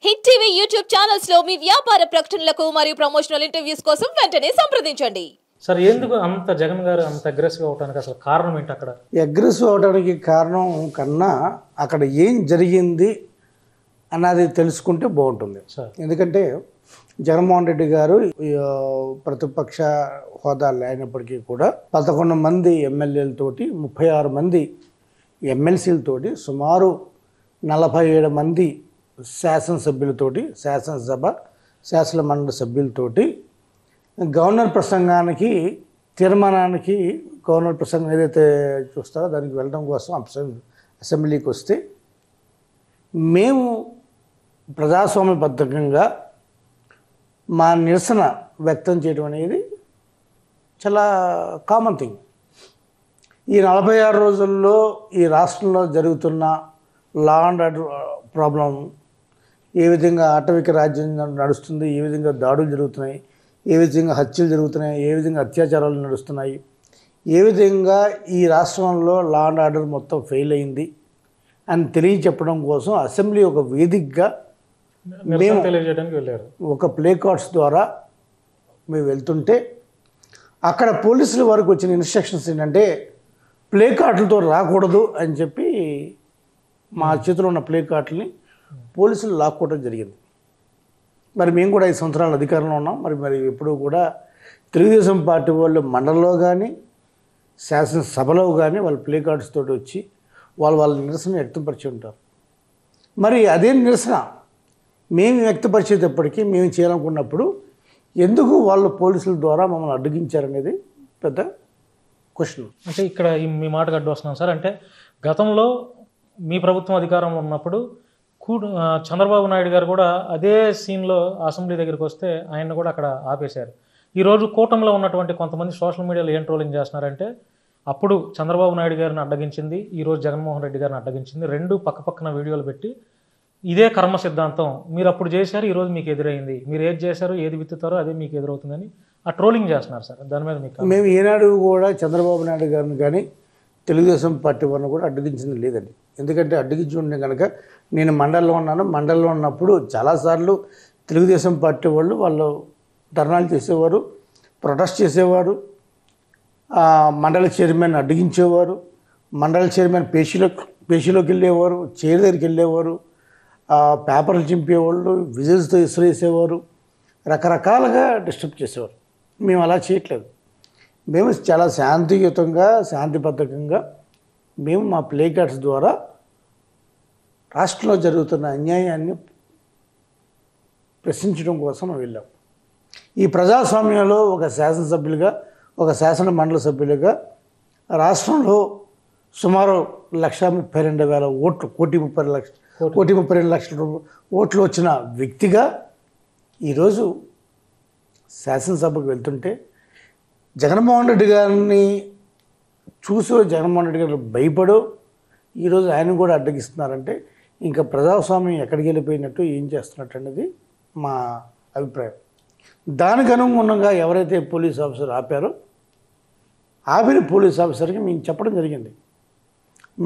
Hit TV YouTube channels లో మీ వ్యాపార ప్రకటనలకు మరియు ప్రమోషనల్ ఇంటర్వ్యూస్ కోసం వెంటనే సంప్రదించండి. సార్ ఎందుకు అంత జగన్ గారు అంత అగ్రెసివ్ అవడానికి అసలు కారణం ఏంటి? అక్కడ అగ్రెసివ్ అవడానికి కారణం కన్నా అక్కడ ఏం జరిగింది అన్నది తెలుసుకుంటే బాగుంటుంది. ఎందుకంటే జగన్మోహన్ రెడ్డి గారు ప్రతిపక్ష హోదా లేనప్పటికీ కూడా 11 మంది ఎమ్మెల్యేలతోటి 36 మంది ఎమ్మెల్సీలతోటి సుమారు 47 మంది శాసనసభ్యులతోటి శాసన మండలి సభ్యులతోటి గవర్నర్ ప్రసంగానికి తీర్మానానికి గవర్నర్ ప్రసంగం ఏదైతే చూస్తారో దానికి వెళ్ళడం కోసం అసెంబ్లీకి వస్తే మేము ప్రజాస్వామ్యబద్ధంగా మా నిరసన వ్యక్తం చేయడం అనేది చాలా కామన్ థింగ్. ఈ 46 రోజుల్లో ఈ రాష్ట్రంలో జరుగుతున్న లా అండ్ ఆర్డర్ ప్రాబ్లం, ఏ విధంగా ఆటవిక రాజ్యం నడుస్తుంది, ఏ విధంగా దాడులు జరుగుతున్నాయి, ఏ విధంగా హత్యలు జరుగుతున్నాయి, ఏ విధంగా అత్యాచారాలు నడుస్తున్నాయి, ఏ విధంగా ఈ రాష్ట్రంలో లా అండ్ ఆర్డర్ మొత్తం ఫెయిల్ అయింది అని తెలియచెప్పడం కోసం అసెంబ్లీ ఒక వేదికగా మేము తెలియజేయడానికి వెళ్ళారు. ఒక ప్లే కార్డ్స్ ద్వారా మేము వెళ్తుంటే అక్కడ పోలీసుల వరకు వచ్చిన ఇన్స్ట్రక్షన్స్ ఏంటంటే ప్లే కార్డులతో రాకూడదు అని చెప్పి మా చేతిలో ఉన్న ప్లే కార్డులని పోలీసులు లాక్కోవడం జరిగింది. మరి మేము కూడా 5 సంవత్సరాల అధికారంలో ఉన్నాం. మరి ఎప్పుడూ కూడా తెలుగుదేశం పార్టీ వాళ్ళు మండలంలో కానీ శాసనసభలో కానీ వాళ్ళ ప్లే కార్డ్స్ తోటి వచ్చి వాళ్ళ నిరసన వ్యక్తపరిచి ఉంటారు. మరి అదే నిరసన మేము వ్యక్తపరిచేటప్పటికీ మేము చేయాలనుకున్నప్పుడు ఎందుకు వాళ్ళు పోలీసుల ద్వారా మమ్మల్ని అడ్డగించారనేది పెద్ద క్వశ్చన్. అంటే ఇక్కడ మీ మాటకు అడ్డు వస్తున్నాం సార్. అంటే గతంలో మీ ప్రభుత్వం అధికారంలో ఉన్నప్పుడు చంద్రబాబు నాయుడు గారు కూడా అదే సీన్లో అసెంబ్లీ దగ్గరికి వస్తే ఆయన కూడా అక్కడ ఆపేశారు. ఈరోజు కూటమిలో ఉన్నటువంటి కొంతమంది సోషల్ మీడియాలో ఏం ట్రోలింగ్ చేస్తున్నారంటే అప్పుడు చంద్రబాబు నాయుడు గారిని అడ్డగించింది, ఈరోజు జగన్మోహన్ రెడ్డి గారిని అడ్డగించింది, రెండు పక్కపక్కన వీడియోలు పెట్టి ఇదే కర్మ సిద్ధాంతం, మీరు అప్పుడు చేశారు, ఈరోజు మీకు ఎదురైంది, మీరు ఏది చేశారో ఏది విత్తుతారో అదే మీకు ఎదురవుతుందని ఆ ట్రోలింగ్ చేస్తున్నారు సార్. దాని మీద మీకు మేము ఏనాడు కూడా చంద్రబాబు నాయుడు గారిని కానీ తెలుగుదేశం పార్టీ వారిని కూడా అడ్డగించింది లేదండి. ఎందుకంటే అడ్డగించి ఉంటే కనుక నేను మండలంలో ఉన్నాను. మండలంలో ఉన్నప్పుడు చాలాసార్లు తెలుగుదేశం పార్టీ వాళ్ళు ధర్నాలు చేసేవారు, ప్రొటెస్ట్ చేసేవారు, మండల చైర్మన్ అడ్డగించేవారు, మండల చైర్మన్ పేషీలోకి వెళ్ళేవారు, చైర్ దగ్గరికి వెళ్ళేవారు, పేపర్లు చింపేవాళ్ళు, విజిల్స్తో ఇసురేసేవారు, రకరకాలుగా డిస్టర్బ్ చేసేవారు. మేము అలా చేయట్లేదు. మేము చాలా శాంతియుతంగా శాంతిబద్ధంగా మేము మా ప్లే కార్డ్స్ ద్వారా రాష్ట్రంలో జరుగుతున్న అన్యాయాన్ని ప్రశ్నించడం కోసం వెళ్ళాం. ఈ ప్రజాస్వామ్యంలో ఒక శాసనసభ్యులుగా ఒక శాసన మండలి సభ్యులుగా రాష్ట్రంలో సుమారు 1,32,000 ఓట్లు, 1,32,00,000 ఓట్లు వచ్చిన వ్యక్తిగా ఈరోజు శాసనసభకు వెళ్తుంటే జగన్మోహన్ రెడ్డి గారిని చూసి జగన్మోహన్ రెడ్డి గారు భయపడు ఈరోజు ఆయన కూడా అడ్డగిస్తున్నారంటే ఇంకా ప్రజాస్వామ్యం ఎక్కడికి వెళ్ళిపోయినట్టు, ఏం చేస్తున్నట్టు అనేది మా అభిప్రాయం. దానికి అనుగుణంగా ఎవరైతే పోలీస్ ఆఫీసర్ ఆపిన పోలీస్ ఆఫీసర్కి మేము చెప్పడం జరిగింది,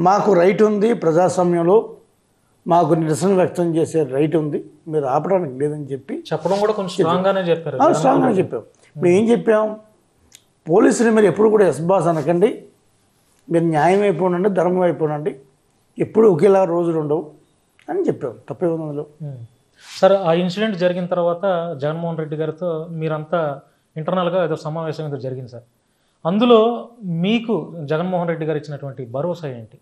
మాకు రైట్ ఉంది, ప్రజాస్వామ్యంలో మాకు నిరసన వ్యక్తం చేసే రైట్ ఉంది, మీరు ఆపడానికి లేదని చెప్పి చెప్పడం కూడా కొంచెం స్ట్రాంగ్గానే చెప్పారు. స్ట్రాంగ్గానే చెప్పాం. మేము ఏం చెప్పాం, పోలీసులు మీరు ఎప్పుడు కూడా బాస్ అనకండి, మీరు న్యాయం అయిపోనండి, ధర్మం అయిపోనండి, ఎప్పుడు ఒకేలా రోజులు ఉండవు అని చెప్పాం. తప్పే ఉంది అందులో. సార్, ఆ ఇన్సిడెంట్ జరిగిన తర్వాత జగన్మోహన్ రెడ్డి గారితో మీరంతా ఇంటర్నల్గా ఏదో సమావేశం ఏదో జరిగింది సార్. అందులో మీకు జగన్మోహన్ రెడ్డి గారు ఇచ్చినటువంటి భరోసా ఏంటి?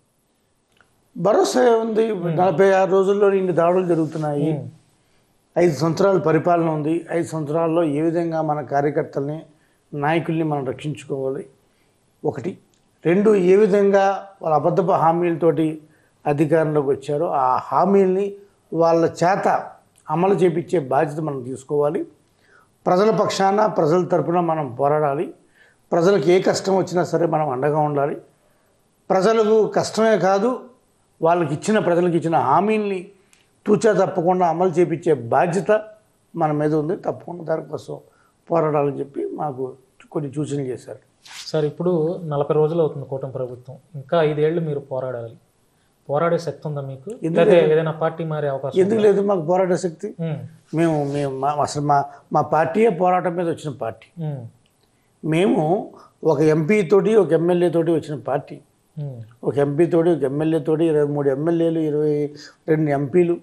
భరోసా ఉంది. 46 రోజుల్లో ఇన్ని దాడులు జరుగుతున్నాయి, 5 సంవత్సరాల పరిపాలన ఉంది, 5 సంవత్సరాల్లో ఏ విధంగా మన కార్యకర్తల్ని నాయకుల్ని మనం రక్షించుకోవాలి, 1. 2, ఏ విధంగా వాళ్ళ అబద్ధపు హామీలతోటి అధికారంలోకి వచ్చారో ఆ హామీల్ని వాళ్ళ చేత అమలు చేపించే బాధ్యత మనం తీసుకోవాలి. ప్రజల పక్షాన ప్రజల తరపున మనం పోరాడాలి. ప్రజలకు ఏ కష్టం వచ్చినా సరే మనం అండగా ఉండాలి. ప్రజలకు కష్టమే కాదు, ప్రజలకు ఇచ్చిన హామీల్ని తూచా తప్పకుండా అమలు చేపించే బాధ్యత మన మీద ఉంది. తప్పకుండా దానికోసం పోరాడాలని చెప్పి మాకు కొన్ని సూచనలు చేశారు. సార్, ఇప్పుడు 40 రోజులు అవుతుంది కూటమి ప్రభుత్వం, ఇంకా 5 ఏళ్ళు మీరు పోరాడాలి. పోరాడే శక్తి ఉందా మీకు? లేదా ఏదైనా పార్టీ మారే అవకాశం? ఎందుకు లేదు మాకు పోరాట శక్తి. ఉమ్, మేము అసలు మా పార్టీయే పోరాటం మీద వచ్చిన పార్టీ. ఉమ్, మేము ఒక ఎంపీ తోటి ఒక ఎమ్మెల్యే తోటి వచ్చిన పార్టీ. ఉమ్, ఒక ఎంపీ తోటి ఒక ఎమ్మెల్యే తోటి 23 ఎమ్మెల్యేలు 22 ఎంపీలు,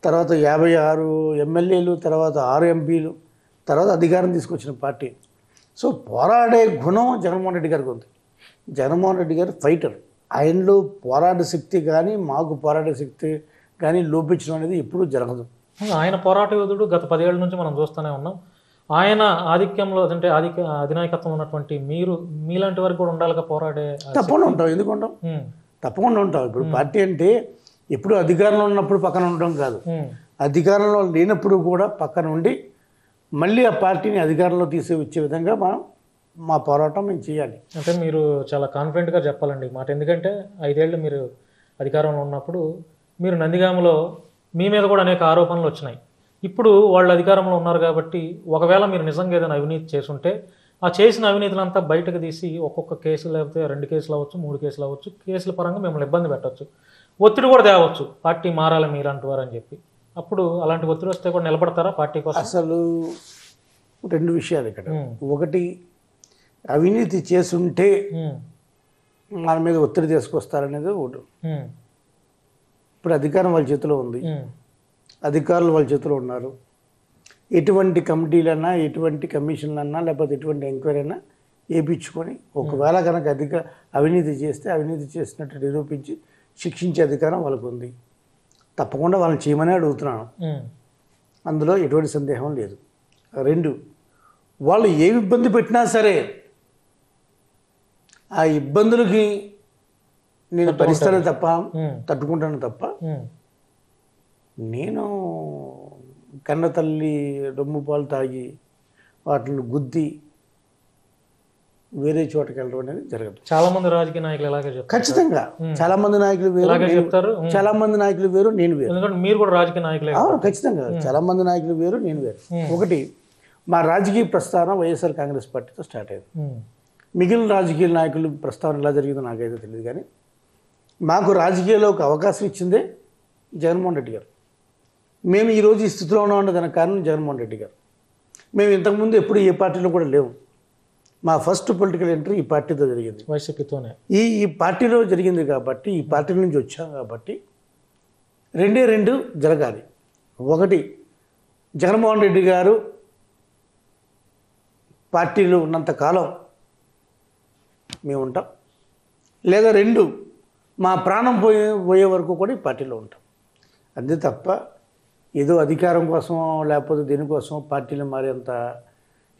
తర్వాత 56 ఎమ్మెల్యేలు, తర్వాత 6 ఎంపీలు, తర్వాత అధికారం తీసుకొచ్చిన పార్టీ. సో పోరాడే గుణం జగన్మోహన్ రెడ్డి గారికి ఉంది. జగన్మోహన్ రెడ్డి గారు ఫైటర్. ఆయనలో పోరాట శక్తి కానీ మాకు పోరాట శక్తి కానీ లోపించడం అనేది ఎప్పుడూ జరగదు. ఆయన పోరాట యోధుడు. గత 10 ఏళ్ల నుంచి మనం చూస్తూనే ఉన్నాం. ఆయన ఆధిక్యంలో అంటే అధినాయకత్వం ఉన్నటువంటి మీరు మీలాంటి వరకు కూడా ఉండాలిగా పోరాడే. తప్పకుండా ఉంటాం. ఎందుకు ఉంటాం? తప్పకుండా ఉంటాం. ఇప్పుడు పార్టీ అంటే ఎప్పుడు అధికారంలో ఉన్నప్పుడు పక్కన ఉండడం కాదు, అధికారంలో లేనప్పుడు కూడా పక్కన ఉండి మళ్ళీ ఆ పార్టీని అధికారంలో తీసుకొచ్చే విధంగా మా పోరాటం మేము చేయాలి. అంటే మీరు చాలా కాన్ఫిడెంట్గా చెప్పాలండి మాట. ఎందుకంటే 5 ఏళ్ళు మీరు అధికారంలో ఉన్నప్పుడు మీరు నందిగామలో మీ మీద కూడా అనేక ఆరోపణలు వచ్చినాయి. ఇప్పుడు వాళ్ళు అధికారంలో ఉన్నారు కాబట్టి ఒకవేళ మీరు నిజంగా ఏదైనా అవినీతి చేసుంటే ఆ చేసిన అవినీతినంతా బయటకు తీసి ఒక్కొక్క కేసు, లేకపోతే 2 కేసులు అవ్వచ్చు, 3 కేసులు అవ్వచ్చు, కేసుల పరంగా మిమ్మల్ని ఇబ్బంది పెట్టవచ్చు, ఒత్తిడి కూడా తేవచ్చు, పార్టీ మారాలి మీలాంటి వారు అని చెప్పి. అప్పుడు అలాంటి ఒత్తిడి వస్తే కూడా నిలబడతారా పార్టీ కోసం? అసలు 2 విషయాలు ఇక్కడ. ఒకటి, అవినీతి చేసుంటే మన మీద ఒత్తిడి తీసుకొస్తారనేది ఒకటి. ఇప్పుడు అధికారం వాళ్ళ చేతిలో ఉంది, అధికారులు వాళ్ళ చేతిలో ఉన్నారు. ఎటువంటి కమిటీలన్నా, ఎటువంటి కమిషన్లన్నా, లేకపోతే ఎటువంటి ఎంక్వైరీ అయినా వేయించుకొని ఒకవేళ కనుక అవినీతి చేస్తే అవినీతి చేసినట్టు నిరూపించి శిక్షించే అధికారం వాళ్ళకు ఉంది. తప్పకుండా వాళ్ళని చేయమని అడుగుతున్నాను, అందులో ఎటువంటి సందేహం లేదు. 2, వాళ్ళు ఏ ఇబ్బంది పెట్టినా సరే ఆ ఇబ్బందులకి నేను భరిస్తానే తప్ప, తట్టుకుంటాను తప్ప, నేను కన్న తల్లి రొమ్ము పాలు తాగి వాటిని గుద్ది వేరే చోటకి వెళ్ళడం అనేది జరగదు. చాలా మంది రాజకీయ నాయకులు ఇలాగే చెప్తారు. ఖచ్చితంగా చాలా మంది నాయకులు వేరు చెప్తారు, చాలా మంది నాయకులు వేరు, నేను వేరు. ఎందుకంటే మీరు కూడా రాజకీయ నాయకులే. ఖచ్చితంగా చాలా మంది నాయకులు వేరు, నేను వేరు. ఒకటి, మా రాజకీయ ప్రస్థానం వైఎస్ఆర్ కాంగ్రెస్ పార్టీతో స్టార్ట్ అయింది. మిగిలిన రాజకీయ నాయకులు ప్రస్థానం ఎలా జరిగిందో నాకైతే తెలియదు, కానీ మాకు రాజకీయాల్లో ఒక అవకాశం ఇచ్చిందే జగన్మోహన్ రెడ్డి గారు. మేము ఈరోజు ఈ స్థితిలో ఉన్నామంటే దానికి కారణం జగన్మోహన్ రెడ్డి గారు. మేము ఇంతకుముందు ఎప్పుడు ఏ పార్టీలో కూడా లేవు. మా ఫస్ట్ పొలిటికల్ ఎంట్రీ ఈ పార్టీతో జరిగింది, వైసీపీతోనే. ఈ పార్టీలో జరిగింది కాబట్టి, ఈ పార్టీ నుంచి వచ్చాం కాబట్టి 2 జరగాలి. ఒకటి, జగన్మోహన్ రెడ్డి గారు పార్టీలో ఉన్నంత కాలం మేము ఉంటాం, లేదా 2, మా ప్రాణం పోయే వరకు కూడా ఈ పార్టీలో ఉంటాం. అంతే తప్ప ఏదో అధికారం కోసం లేకపోతే దేనికోసం పార్టీలు మారేంత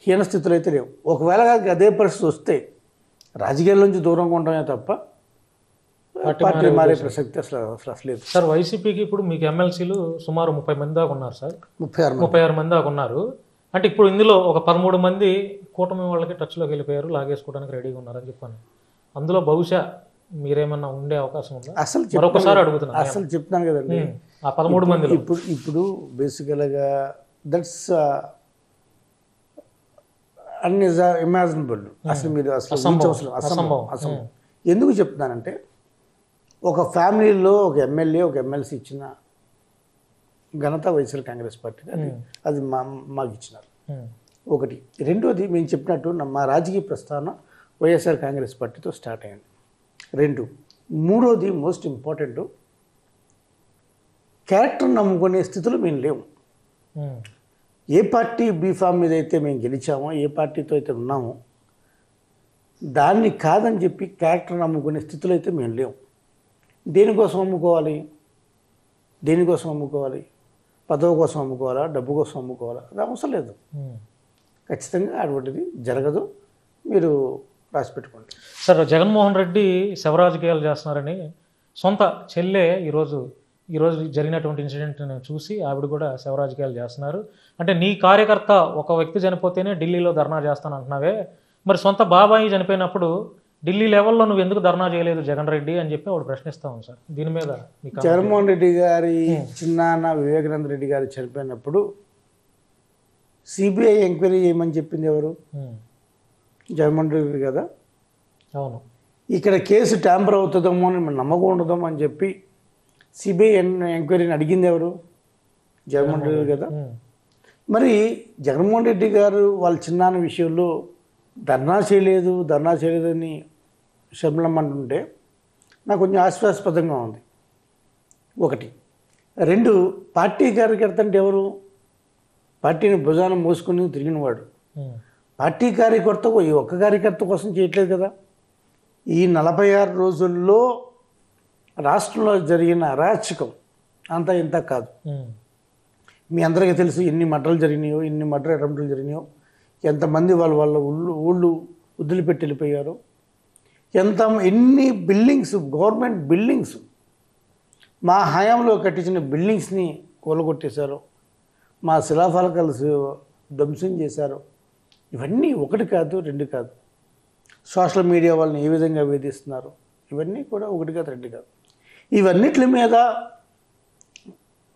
హీన స్థితిలో అయితే లేవు. ఒకవేళ అదే పరిస్థితి వస్తే రాజకీయాల నుంచి దూరంగా ఉండమే తప్ప పార్టీ మారే ప్రసక్తి అసలు లేదు. సార్, వైసీపీకి ఇప్పుడు మీకు ఎమ్మెల్సీలు సుమారు 30 మంది దాకా ఉన్నారు సార్. 36 మంది దాకా ఉన్నారు. అంటే ఇప్పుడు ఇందులో ఒక 13 మంది కూటమి వాళ్ళకి టచ్లోకి వెళ్ళిపోయారు, లాగేసుకోవడానికి రెడీగా ఉన్నారని చెప్పాను. అందులో బహుశా మీరేమన్నా ఉండే అవకాశం ఉందా? అసలు మరొకసారి అడుగుతున్నా. అసలు చెప్తున్నాను కదండి, ఆ 13 మంది ఇప్పుడు బేసికల్గా దట్స్ ఇమాజినబుల్. అసలు మీరు అసలు ఎందుకు చెప్తున్నానంటే, ఒక ఫ్యామిలీలో ఒక ఎమ్మెల్యే ఒక ఎమ్మెల్సీ ఇచ్చిన ఘనత వైఎస్ఆర్ కాంగ్రెస్ పార్టీ, అది మాకు ఇచ్చినారు. ఒకటి. రెండోది, మేము చెప్పినట్టు మా రాజకీయ ప్రస్థానం వైఎస్ఆర్ కాంగ్రెస్ పార్టీతో స్టార్ట్ అయింది. 2. మూడోది, మోస్ట్ ఇంపార్టెంట్, క్యారెక్టర్ నమ్ముకునే స్థితిలో మేము లేవు. ఏ పార్టీ బీఫామ్ మీద అయితే మేము గెలిచామో, ఏ పార్టీతో అయితే ఉన్నామో దాన్ని కాదని చెప్పి క్యారెక్టర్ నమ్ముకునే స్థితిలో అయితే మేము లేవు. దేనికోసం అమ్ముకోవాలి? పదవి కోసం అమ్ముకోవాలా? డబ్బు కోసం అమ్ముకోవాలా? అది అవసరం లేదు. ఖచ్చితంగా అటువంటిది జరగదు. మీరు రాసి పెట్టుకోండి. సార్, జగన్మోహన్ రెడ్డి శవరాజకీయాలు చేస్తున్నారని సొంత చెల్లె ఈరోజు జరిగినటువంటి ఇన్సిడెంట్ని చూసి ఆవిడ కూడా శవరాజకీయాలు చేస్తున్నారు. అంటే నీ కార్యకర్త ఒక వ్యక్తి చనిపోతేనే ఢిల్లీలో ధర్నా చేస్తాను అంటున్నావే, మరి సొంత బాబాయి చనిపోయినప్పుడు ఢిల్లీ లెవెల్లో నువ్వు ఎందుకు ధర్నా చేయలేదు జగన్ రెడ్డి అని చెప్పి ఆవిడ ప్రశ్నిస్తాను సార్. దీని మీద జగన్మోహన్ రెడ్డి గారి చిన్నాన్న వివేకానంద రెడ్డి గారు చనిపోయినప్పుడు సిబిఐ ఎంక్వైరీ చేయమని చెప్పింది ఎవరు? జగన్మోహన్ రెడ్డి కదా. అవును. ఇక్కడ కేసు ట్యాంపర్ అవుతుందేమో అని నమ్మకం ఉండదేమో అని చెప్పి సిబిఐ ఎంక్వైరీని అడిగింది ఎవరు? జగన్మోహన్ రెడ్డి కదా. మరి జగన్మోహన్ రెడ్డి గారు వాళ్ళ చిన్నాన్న విషయంలో ధర్నా చేయలేదని శర్మలమ్మ అంటుంటే నాకు కొంచెం హాస్యాస్పదంగా ఉంది. ఒకటి. రెండు, పార్టీ కార్యకర్త అంటే ఎవరు? పార్టీని భుజాన మోసుకుని తిరిగినవాడు. పార్టీ కార్యకర్త ఈ ఒక్క కార్యకర్త కోసం చేయట్లేదు కదా. ఈ 46 రోజుల్లో రాష్ట్రంలో జరిగిన అరాచకం అంతా ఇంత కాదు. మీ అందరికీ తెలుసు ఎన్ని మర్డర్లు జరిగినాయో, ఎన్ని మర్డర్ అటెంప్ట్లు జరిగినాయో, ఎంతమంది వాళ్ళ ఊళ్ళు వదిలిపెట్టి వెళ్ళిపోయారో, ఎన్ని బిల్డింగ్స్, గవర్నమెంట్ బిల్డింగ్స్, మా హయాంలో కట్టించిన బిల్డింగ్స్ని కూలగొట్టేశారు, మా శిలాఫలకాలు ధ్వంసం చేశారు. ఇవన్నీ ఒకటి కాదు, రెండు కాదు. సోషల్ మీడియా వాళ్ళని ఏ విధంగా వేధిస్తున్నారు, ఇవన్నీ కూడా ఒకటి కాదు, రెండు కాదు. ఇవన్నిటి మీద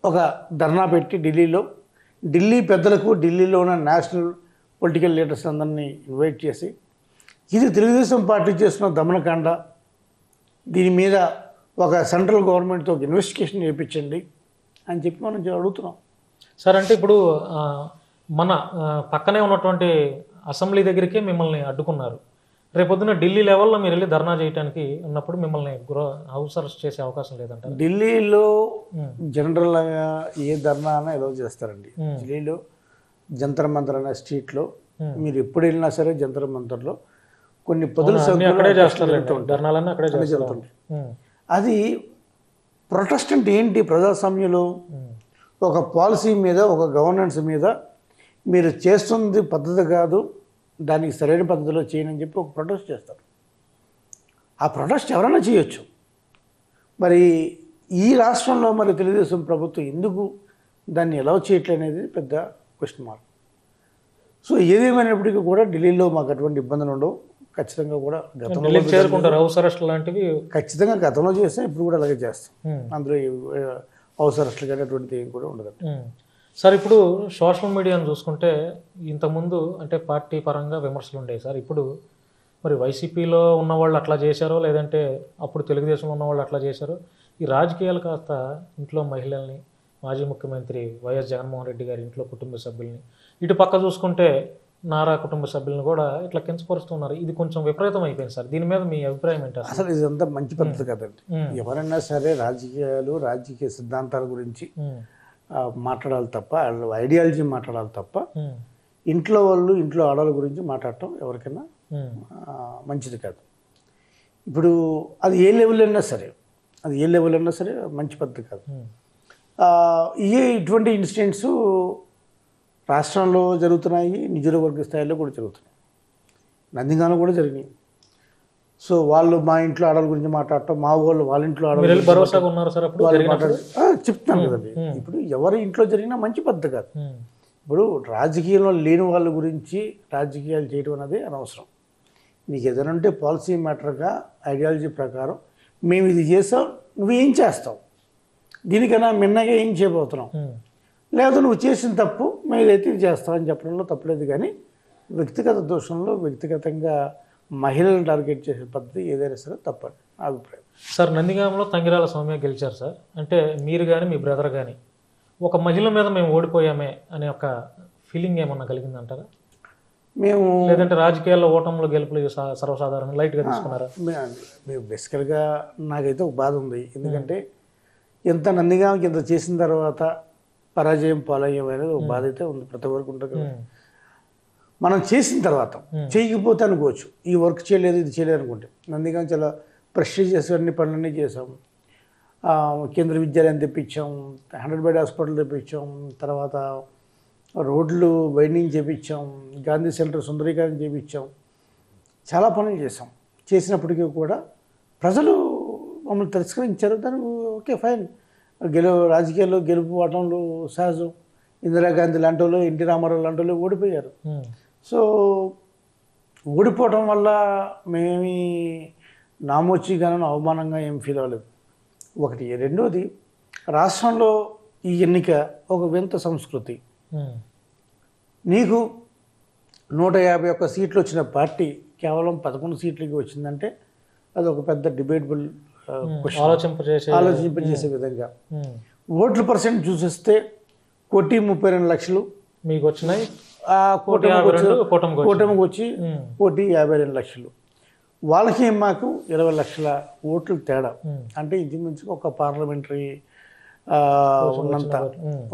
ఒక ధర్నా పెట్టి ఢిల్లీ పెద్దలకు, ఢిల్లీలో ఉన్న నేషనల్ పొలిటికల్ లీడర్స్ అందరినీ ఇన్వైట్ చేసి, ఇది తెలుగుదేశం పార్టీ చేస్తున్న దమనకాండ, దీని మీద ఒక సెంట్రల్ గవర్నమెంట్తో ఒక ఇన్వెస్టిగేషన్ చేయించండి అని చెప్పి మనం అడుగుతున్నాం. సార్ అంటే ఇప్పుడు మన పక్కనే ఉన్నటువంటి అసెంబ్లీ దగ్గరికే మిమ్మల్ని అడ్డుకున్నారు. రేపొద్దున ఢిల్లీ లెవెల్లో మీరు వెళ్ళి ధర్నా చేయడానికి ఉన్నప్పుడు మిమ్మల్ని హౌస్ అరెస్ట్ చేసే అవకాశం లేదంట. ఢిల్లీలో జనరల్గా ఏ ధర్నా అయినా ఎలా చేస్తారండి. ఢిల్లీలో జంతర్ మంతర్ అనే స్ట్రీట్లో మీరు ఎప్పుడు వెళ్ళినా సరే జంతర్ మంతర్లో కొన్ని పదుల అక్కడే చేస్తారు, ధర్నాలన్నీ అక్కడే జరుగుతుంది. అది ప్రొటెస్ట్ అంటే ఏంటి? ప్రజాస్వామ్యంలో ఒక పాలసీ మీద, ఒక గవర్నెన్స్ మీద మీరు చేస్తుంది పద్ధతి కాదు, దానికి సరైన పద్ధతిలో చేయనని చెప్పి ఒక ప్రొటెస్ట్ చేస్తారు. ఆ ప్రొటెస్ట్ ఎవరైనా చేయొచ్చు. మరి ఈ రాష్ట్రంలో మరి తెలుగుదేశం ప్రభుత్వం ఎందుకు దాన్ని ఎలా చేయట్లేదు అనేది పెద్ద క్వశ్చన్ మార్క్. సో ఏదేమైనప్పటికీ కూడా ఢిల్లీలో మాకు అటువంటి ఇబ్బందులు ఉండవు. ఖచ్చితంగా కూడా గతంలో చేరుకుంటారు హౌస్ అరెస్ట్ లాంటివి. ఖచ్చితంగా గతంలో చేస్తాం, ఇప్పుడు కూడా అలాగే చేస్తాం. అందులో హౌస్ అరెస్ట్లు కానీ అటువంటిది ఏం కూడా ఉండదు. సార్ ఇప్పుడు సోషల్ మీడియాను చూసుకుంటే ఇంతకుముందు అంటే పార్టీ పరంగా విమర్శలు ఉండేవి సార్. ఇప్పుడు మరి వైసీపీలో ఉన్నవాళ్ళు అట్లా చేశారో, లేదంటే అప్పుడు తెలుగుదేశంలో ఉన్నవాళ్ళు అట్లా చేశారో, ఈ రాజకీయాలు కాస్త ఇంట్లో మహిళల్ని, మాజీ ముఖ్యమంత్రి వైఎస్ జగన్మోహన్ రెడ్డి గారి ఇంట్లో కుటుంబ సభ్యుల్ని, ఇటు పక్క చూసుకుంటే నారా కుటుంబ సభ్యులను కూడా ఇట్లా కించపరుస్తున్నారు. ఇది కొంచెం విపరీతం అయిపోయింది సార్. దీని మీద మీ అభిప్రాయం ఏంటి? అసలు ఇదంతా మంచి పద్ధతి కదండి. ఎవరైనా సరే రాజకీయ సిద్ధాంతాల గురించి మాట్లాడాలి తప్ప, ఐడియాలజీ మాట్లాడాలి తప్ప, ఇంట్లో ఆడవాళ్ళ గురించి మాట్లాడటం ఎవరికైనా మంచిది కాదు. ఇప్పుడు అది ఏ లెవెల్ అయినా సరే మంచి పద్ధతి కాదు. ఇటువంటి ఇన్సిడెంట్స్ రాష్ట్రంలో జరుగుతున్నాయి, నియోజకవర్గ స్థాయిలో కూడా జరుగుతున్నాయి, నందిగాను కూడా జరిగినాయి. సో వాళ్ళు మా ఇంట్లో ఆడవాళ్ళ గురించి మాట్లాడటం, మా వాళ్ళ ఇంట్లో ఆడవాళ్ళు చెప్తున్నాను కదండి. ఇప్పుడు ఎవరి ఇంట్లో జరిగినా మంచి పద్ధతి కాదు. ఇప్పుడు రాజకీయంలో లేని వాళ్ళ గురించి రాజకీయాలు చేయడం అనేది అనవసరం. నీకు ఏదైనా ఉంటే పాలసీ మ్యాటర్గా, ఐడియాలజీ ప్రకారం మేము ఇది చేసాం, నువ్వు ఏం చేస్తావు, దీనికైనా మిన్నగా ఏం చేయబోతున్నావు, లేదా నువ్వు చేసిన తప్పు మేము ఇదైతే ఇది చేస్తామని చెప్పడంలో తప్పలేదు. కానీ వ్యక్తిగత దోషంలో వ్యక్తిగతంగా మహిళలను టార్గెట్ చేసే పద్ధతి ఏదైనా సరే తప్పని నా అభిప్రాయం. సార్ నందిగామలో తంగిరాల సౌమ్య గెలిచారు సార్. అంటే మీరు కానీ మీ బ్రదర్ కానీ ఒక మహిళ మీద మేము ఓడిపోయామే అనే ఒక ఫీలింగ్ ఏమన్నా కలిగిందంటారా? మేము లేదంటే రాజకీయాల్లో ఓటంలో గెలుపులు సర్వసాధారణ లైట్గా తీసుకున్నారా? మేము బేసికల్గా నాకైతే ఒక బాధ ఉంది. ఎందుకంటే ఎంత నందిగామకి ఇంత చేసిన తర్వాత పరాజయం పాలయ్యం అనేది ఒక బాధ అయితే ఉంది, ప్రతి ఒక్కరికి ఉంటుంది. మనం చేసిన తర్వాత చేయకపోతే అనుకోవచ్చు, ఈ వర్క్ చేయలేదు, ఇది చేయలేదు అనుకుంటే. నందిగాం చాలా ప్రెస్టీజియస్ అన్ని పనులన్నీ చేసాం. కేంద్ర విద్యాలయం తెప్పించాం, 100 బెడ్ హాస్పిటల్ తెప్పించాం, తర్వాత రోడ్లు వైండింగ్ చేయించాం, గాంధీ సెంటర్ సుందరీకరణ చేయించాం, చాలా పనులు చేసాం. చేసినప్పటికీ కూడా ప్రజలు మమ్మల్ని తిరస్కరించారు. దానికి ఓకే ఫైన్, రాజకీయాల్లో గెలుపు ఓటంలో సహజం. ఇందిరాగాంధీ లాంటి వాళ్ళు, ఎన్టీ రామారావు లాంటి వాళ్ళు ఓడిపోయారు. సో ఓడిపోవటం వల్ల మేమీ నామోచిగానో అవమానంగా ఏం ఫీల్ అవ్వలేదు. ఒకటి. రెండోది, రాష్ట్రంలో ఈ ఎన్నిక ఒక వింత సంస్కృతి. నీకు 151 సీట్లు వచ్చిన పార్టీ కేవలం 11 సీట్లకి వచ్చిందంటే అది ఒక పెద్ద డిబేటబుల్ ఆలోచింపజేసే విధంగా. ఓట్ల పర్సెంట్ చూసేస్తే 1,32,00,000 మీకు వచ్చినాయి, కూటమికి వచ్చి 1,52,00,000. వాళ్ళకి మాకు 20 లక్షల ఓట్లు తేడా. అంటే ఇంచుమించుగా ఒక పార్లమెంటరీ ఉన్నంత,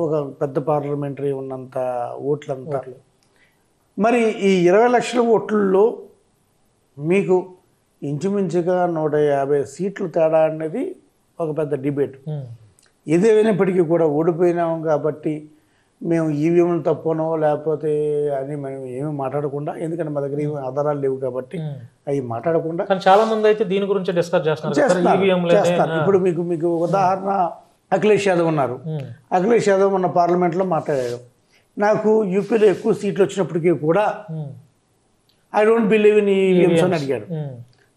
ఒక పెద్ద పార్లమెంటరీ ఉన్నంత ఓట్లంతా. మరి ఈ 20 లక్షల ఓట్లలో మీకు ఇంచుమించుగా 150 సీట్లు తేడా అనేది ఒక పెద్ద డిబేట్. ఏదేమైనప్పటికీ కూడా ఓడిపోయినాము కాబట్టి మేము ఈవీఎంలు తప్పనో లేకపోతే అని మేము ఏమి మాట్లాడకుండా, ఎందుకంటే మా దగ్గర ఏమి ఆధారాలు లేవు కాబట్టి అవి మాట్లాడకుండా చాలా మంది అయితే దీని గురించి డిస్కస్ చేస్తున్నారు. ఇప్పుడు మీకు ఉదాహరణ అఖిలేష్ యాదవ్ ఉన్నారు. అఖిలేష్ యాదవ్ మొన్న పార్లమెంట్లో మాట్లాడాడు, నాకు యూపీలో ఎక్కువ సీట్లు వచ్చినప్పటికీ కూడా I don't believe in EVMs అని అడిగాడు.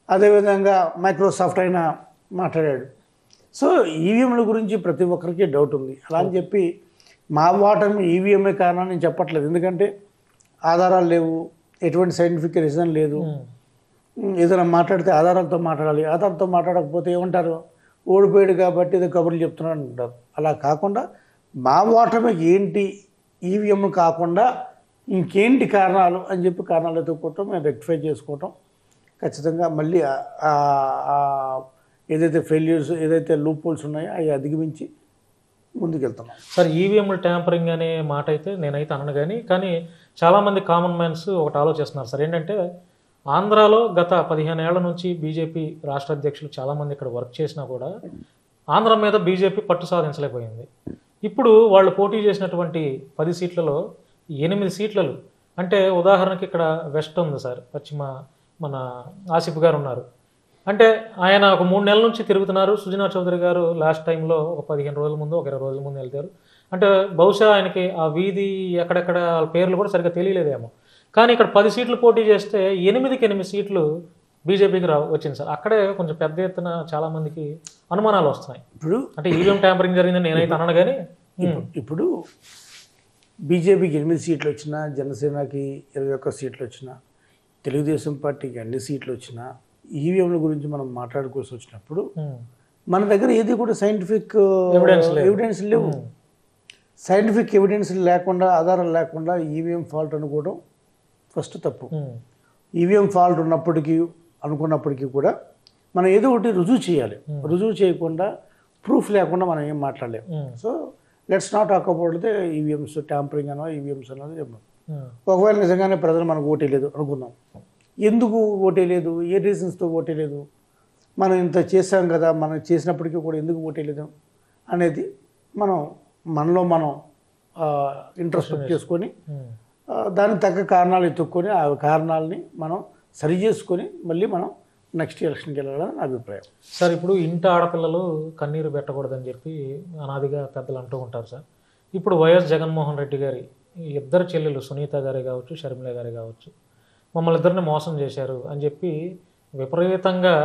అదేవిధంగా మైక్రోసాఫ్ట్ అయినా మాట్లాడాడు. సో ఈవీఎంల గురించి ప్రతి ఒక్కరికి డౌట్ ఉంది. అలా అని చెప్పి మా ఓటమి ఈవీఎంఏ కారణం నేను చెప్పట్లేదు, ఎందుకంటే ఆధారాలు లేవు, ఎటువంటి సైంటిఫిక్ రీజన్ లేదు. ఏదైనా మాట్లాడితే ఆధారాలతో మాట్లాడాలి. ఆధారాలతో మాట్లాడకపోతే ఏమంటారు, ఓడిపోయాడు కాబట్టి ఏదో కబుర్లు చెప్తున్నాడు అంటారు. అలా కాకుండా మా ఓటమికి ఏంటి ఈవీఎం కాకుండా ఇంకేంటి కారణాలు అని చెప్పి కారణాలు ఎత్తుకోవటం, మేము రెక్టిఫై చేసుకోవటం, ఖచ్చితంగా మళ్ళీ ఏదైతే ఫెయిల్యూర్స్, ఏదైతే లూప్ హోల్స్ ఉన్నాయో అవి అధిగమించి ముందుకెళ్తున్నాం. సార్, ఈవీఎంలు ట్యాంపరింగ్ అనే మాట అయితే నేనైతే అనను, కానీ చాలామంది కామన్ మ్యాన్స్ ఒకటి ఆలోచిస్తున్నారు సార్. ఏంటంటే ఆంధ్రాలో గత 15 ఏళ్ల నుంచి బీజేపీ రాష్ట్ర అధ్యక్షులు చాలామంది ఇక్కడ వర్క్ చేసినా కూడా ఆంధ్ర మీద బీజేపీ పట్టు సాధించలేకపోయింది. ఇప్పుడు వాళ్ళు పోటీ చేసినటువంటి 10 సీట్లలో 8 సీట్లలో, అంటే ఉదాహరణకి ఇక్కడ వెస్ట్ ఉంది సార్, పశ్చిమ మన ఆసిఫ్ గారు ఉన్నారు. అంటే ఆయన ఒక 3 నెలల నుంచి తిరుగుతున్నారు. సుజనా చౌదరి గారు లాస్ట్ టైంలో ఒక 15 రోజుల ముందు, ఒక 20 రోజుల ముందు వెళ్తారు. అంటే బహుశా ఆయనకి ఆ వీధి ఎక్కడెక్కడ వాళ్ళ పేర్లు కూడా సరిగ్గా తెలియలేదేమో. కానీ ఇక్కడ 10 సీట్లు పోటీ చేస్తే 8 సీట్లు బీజేపీకి వచ్చింది సార్. అక్కడే కొంచెం పెద్ద ఎత్తున చాలా మందికి అనుమానాలు వస్తున్నాయి. ఇప్పుడు అంటే ఈవీఎం ట్యాంపరింగ్ జరిగిందని నేనైతే అన్నాను, కానీ ఇప్పుడు బీజేపీకి 8 సీట్లు వచ్చినా, జనసేనకి 21 సీట్లు వచ్చినా, తెలుగుదేశం పార్టీకి అన్ని సీట్లు వచ్చినా, ఈవీఎంల గురించి మనం మాట్లాడుకోవాల్సి వచ్చినప్పుడు మన దగ్గర ఏది కూడా సైంటిఫిక్ ఎవిడెన్స్ లేవు. సైంటిఫిక్ ఎవిడెన్స్ లేకుండా, ఆధారం లేకుండా ఈవీఎం ఫాల్ట్ అనుకోవడం ఫస్ట్ తప్పు. ఈవీఎం ఫాల్ట్ అనుకున్నప్పటికీ కూడా మనం ఏదో ఒకటి రుజువు చేయాలి. రుజువు చేయకుండా, ప్రూఫ్ లేకుండా మనం ఏం మాట్లాడలేము. So let's not talk about the EVMs tampering అనో ఈవీఎంస్ అన్నది చెప్పాం. ఒకవేళ నిజంగానే ప్రజలు మనకు ఓటేయలేదు అనుకుందాం, ఎందుకు ఓటేయలేదు, ఏ రీజన్స్తో ఓటేయలేదు, మనం ఇంత చేసాం కదా, మనం చేసినప్పటికీ కూడా ఎందుకు ఓటేయలేదు అనేది మనలో మనం ఇంట్రెస్ట్ చేసుకొని దానికి తగ్గ కారణాలు ఎత్తుక్కొని ఆ కారణాలని మనం సరి చేసుకొని మళ్ళీ మనం నెక్స్ట్ ఎలక్షన్కి వెళ్ళాలని నా అభిప్రాయం. సార్, ఇప్పుడు ఇంటి ఆడపిల్లలు కన్నీరు పెట్టకూడదని చెప్పి అనాదిగా పెద్దలు అంటూ ఉంటారు సార్. ఇప్పుడు వైఎస్ జగన్మోహన్ రెడ్డి గారి 2 చెల్లెలు, సునీత గారే కావచ్చు, షర్మిల గారే కావచ్చు, మమ్మల్ని ఇద్దరిని మోసం చేశారు అని చెప్పి విపరీతంగా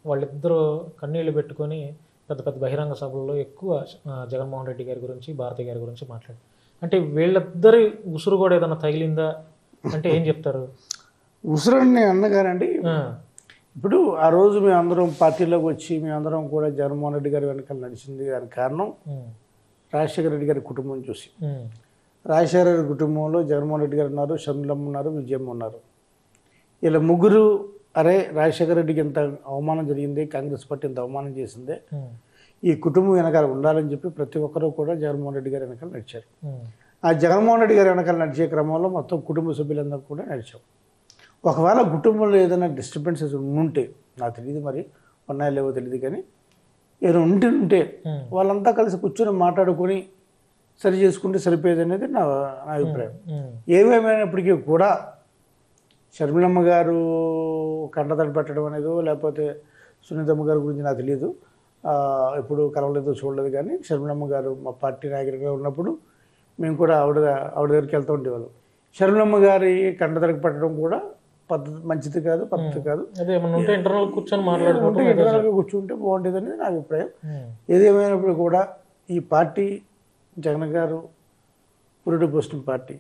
వాళ్ళిద్దరూ కన్నీళ్లు పెట్టుకొని పెద్ద పెద్ద బహిరంగ సభల్లో ఎక్కువ జగన్మోహన్ రెడ్డి గారి గురించి, భారతి గారి గురించి మాట్లాడారు. అంటే వీళ్ళిద్దరి ఉసురు కూడా ఏదైనా తగిలిందా అంటే ఏం చెప్తారు? ఉసురని అన్నగారండి, ఇప్పుడు ఆ రోజు మేమందరం పార్టీలోకి వచ్చి మేమందరం కూడా జగన్మోహన్ రెడ్డి గారి వెనకాల నడిచింది. దానికి కారణం రాజశేఖర రెడ్డి గారి కుటుంబం చూసి. రాజశేఖర రెడ్డి కుటుంబంలో జగన్మోహన్ రెడ్డి గారు ఉన్నారు, షర్మిలమ్మ ఉన్నారు, విజయమ్మ ఉన్నారు. ఇలా ముగ్గురు, అరే రాజశేఖర రెడ్డికి ఎంత అవమానం జరిగింది, కాంగ్రెస్ పార్టీ ఎంత అవమానం చేసిందే, ఈ కుటుంబం వెనకాల ఉండాలని చెప్పి ప్రతి ఒక్కరూ కూడా జగన్మోహన్ రెడ్డి గారి వెనకాల నడిచారు. ఆ జగన్మోహన్ రెడ్డి గారి వెనకాల నడిచే క్రమంలో మొత్తం కుటుంబ సభ్యులందరూ కూడా నడిచాం. ఒకవేళ కుటుంబంలో ఏదైనా డిస్టర్బెన్సెస్ ఉంటే, నాకు తెలియదు, మరి ఉన్నాయో లేవో తెలియదు, కానీ ఏదైనా ఉంటే వాళ్ళంతా కలిసి కూర్చొని మాట్లాడుకొని సరి చేసుకుంటే సరిపోయేది అనేది నా అభిప్రాయం. ఏమేమైనప్పటికీ కూడా షర్మిలమ్మ గారు కంటతడి పెట్టడం అనేదో లేకపోతే సునీతమ్మ గారి గురించి నాకు తెలియదు, ఎప్పుడు కలవలేదో చూడలేదు. కానీ షర్మిలమ్మ గారు మా పార్టీ నాయకుడిగా ఉన్నప్పుడు మేము కూడా ఆవిడ దగ్గరికి వెళ్తూ ఉండేవాళ్ళం. షర్మిలమ్మ గారి కంటతడికి పెట్టడం కూడా మంచిది కాదు, పద్ధతి కాదు. ఇంటర్నల్గా కూర్చుంటే బాగుండేది అనేది నా అభిప్రాయం. ఏదేమైనప్పుడు కూడా ఈ పార్టీ జగన్ గారు పురుడు పోసిన పార్టీ,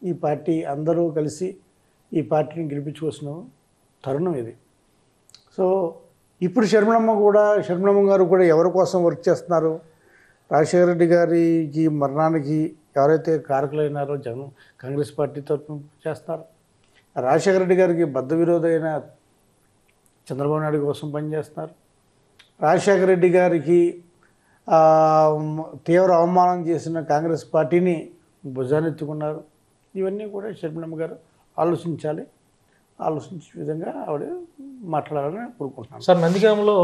ఈ పార్టీ అందరూ కలిసి ఈ పార్టీని గెలిపించుకోవాల్సిన తరుణం ఇది. సో ఇప్పుడు షర్మిలమ్మ గారు కూడా ఎవరి కోసం వర్క్ చేస్తున్నారు? రాజశేఖర రెడ్డి గారికి మరణానికి ఎవరైతే కారకులైనారో కాంగ్రెస్ పార్టీ తరఫున చేస్తున్నారు. రాజశేఖర రెడ్డి గారికి బద్ధ విరోధైన చంద్రబాబు నాయుడు కోసం పనిచేస్తున్నారు. రాజశేఖర రెడ్డి గారికి తీవ్ర అవమానం చేసిన కాంగ్రెస్ పార్టీని భుజానెత్తుకున్నారు. ఇవన్నీ కూడా షర్మిలమ్మ గారు ఆలోచించే విధంగా ఆవిడ మాట్లాడాలని కోరుకుంటున్నాను. సార్, నందిగామలో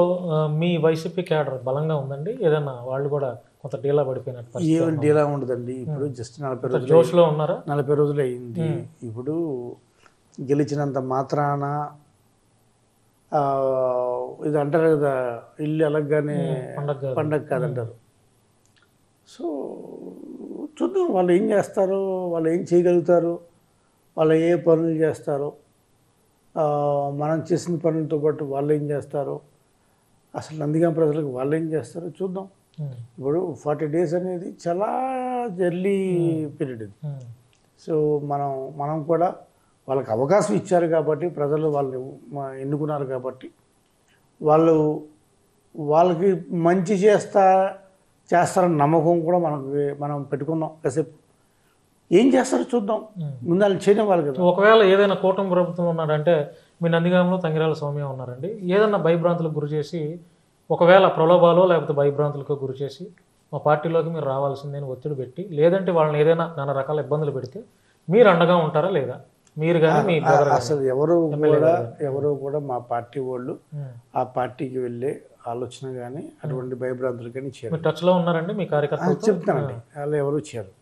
మీ వైసీపీ క్యాడర్ బలంగా ఉందండి? ఏదన్నా వాళ్ళు కూడా కొంత డీలా పడిపోయినట్టు? ఏమైనా డీలా ఉండదండి. ఇప్పుడు జస్ట్ 40 రోజులు జోష్లో ఉన్నారా? 40 రోజులు అయింది. ఇప్పుడు గెలిచినంత మాత్రాన ఇది అంటారు కదా, ఇల్లు ఎలగగానే పండగ కాదంటారు. సో చూద్దాం వాళ్ళు ఏం చేస్తారో, వాళ్ళు ఏం చేయగలుగుతారు, వాళ్ళు ఏ పనులు చేస్తారో, మనం చేసిన పనులతో పాటు వాళ్ళు ఏం చేస్తారో, అసలు నందిగామ ప్రజలకు వాళ్ళు ఏం చేస్తారో చూద్దాం. ఇప్పుడు 40 days అనేది చాలా ఎర్లీ పీరియడ్ ఇది. సో మనం కూడా వాళ్ళకి అవకాశం ఇచ్చారు కాబట్టి, ప్రజలు వాళ్ళు ఎన్నుకున్నారు కాబట్టి, వాళ్ళకి మంచి చేస్తారన్న నమ్మకం కూడా మనం పెట్టుకున్నాం. కాసేపు ఏం చేస్తారో చూద్దాం. ముందు వాళ్ళు చేయడం వాళ్ళు కదా. ఒకవేళ ఏదైనా కూటమి ప్రభుత్వం ఉన్నాడంటే, మీ నందిగామలో తంగిరాల సౌమ్య ఉన్నారండి, ఏదన్నా భయభ్రాంతులకు గురి చేసి, ఒకవేళ ప్రలోభాలో లేకపోతే భయభ్రాంతులకు గురి చేసి మా పార్టీలోకి మీరు రావాల్సిందని ఒత్తిడి పెట్టి, లేదంటే వాళ్ళని ఏదైనా నానా రకాల ఇబ్బందులు పెడితే మీరు అండగా ఉంటారా లేదా? మీరు కానీ మీ అసలు ఎవరు కూడా మా పార్టీ వాళ్ళు ఆ పార్టీకి వెళ్ళే ఆలోచన కానీ అటువంటి భయభ్రాంతులు కానీ చేయరు. టచ్లో ఉన్నారండి మీ కార్యకర్తలు? చెప్తానండి, వాళ్ళు ఎవరు చేయరు.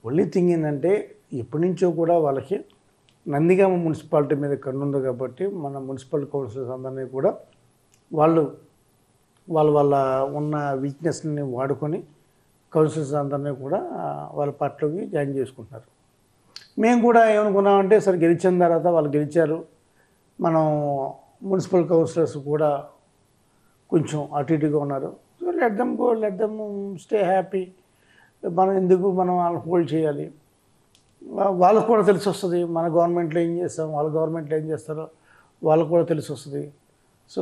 ఓన్లీ థింగ్ ఏంటంటే, ఎప్పటి నుంచో కూడా వాళ్ళకి నందిగామ మున్సిపాలిటీ మీద కన్నుంది కాబట్టి, మన మున్సిపల్ కౌన్సిలర్స్ అందరినీ కూడా వాళ్ళ ఉన్న వీక్నెస్ని వాడుకొని కౌన్సిలర్స్ అందరినీ కూడా వాళ్ళ పార్టీలోకి జాయిన్ చేసుకుంటున్నారు. మేము కూడా ఏమనుకున్నామంటే, సరే గెలిచిన తర్వాత వాళ్ళు గెలిచారు, మనం మున్సిపల్ కౌన్సిలర్స్ కూడా కొంచెం అటు ఇటుగా ఉన్నారు, so let them stay happy. మనం వాళ్ళని హోల్డ్ చేయాలి. వాళ్ళకు కూడా తెలిసి వస్తుంది మన గవర్నమెంట్లో ఏం చేస్తాం, వాళ్ళ గవర్నమెంట్లో ఏం చేస్తారో వాళ్ళకు కూడా తెలిసి వస్తుంది. సో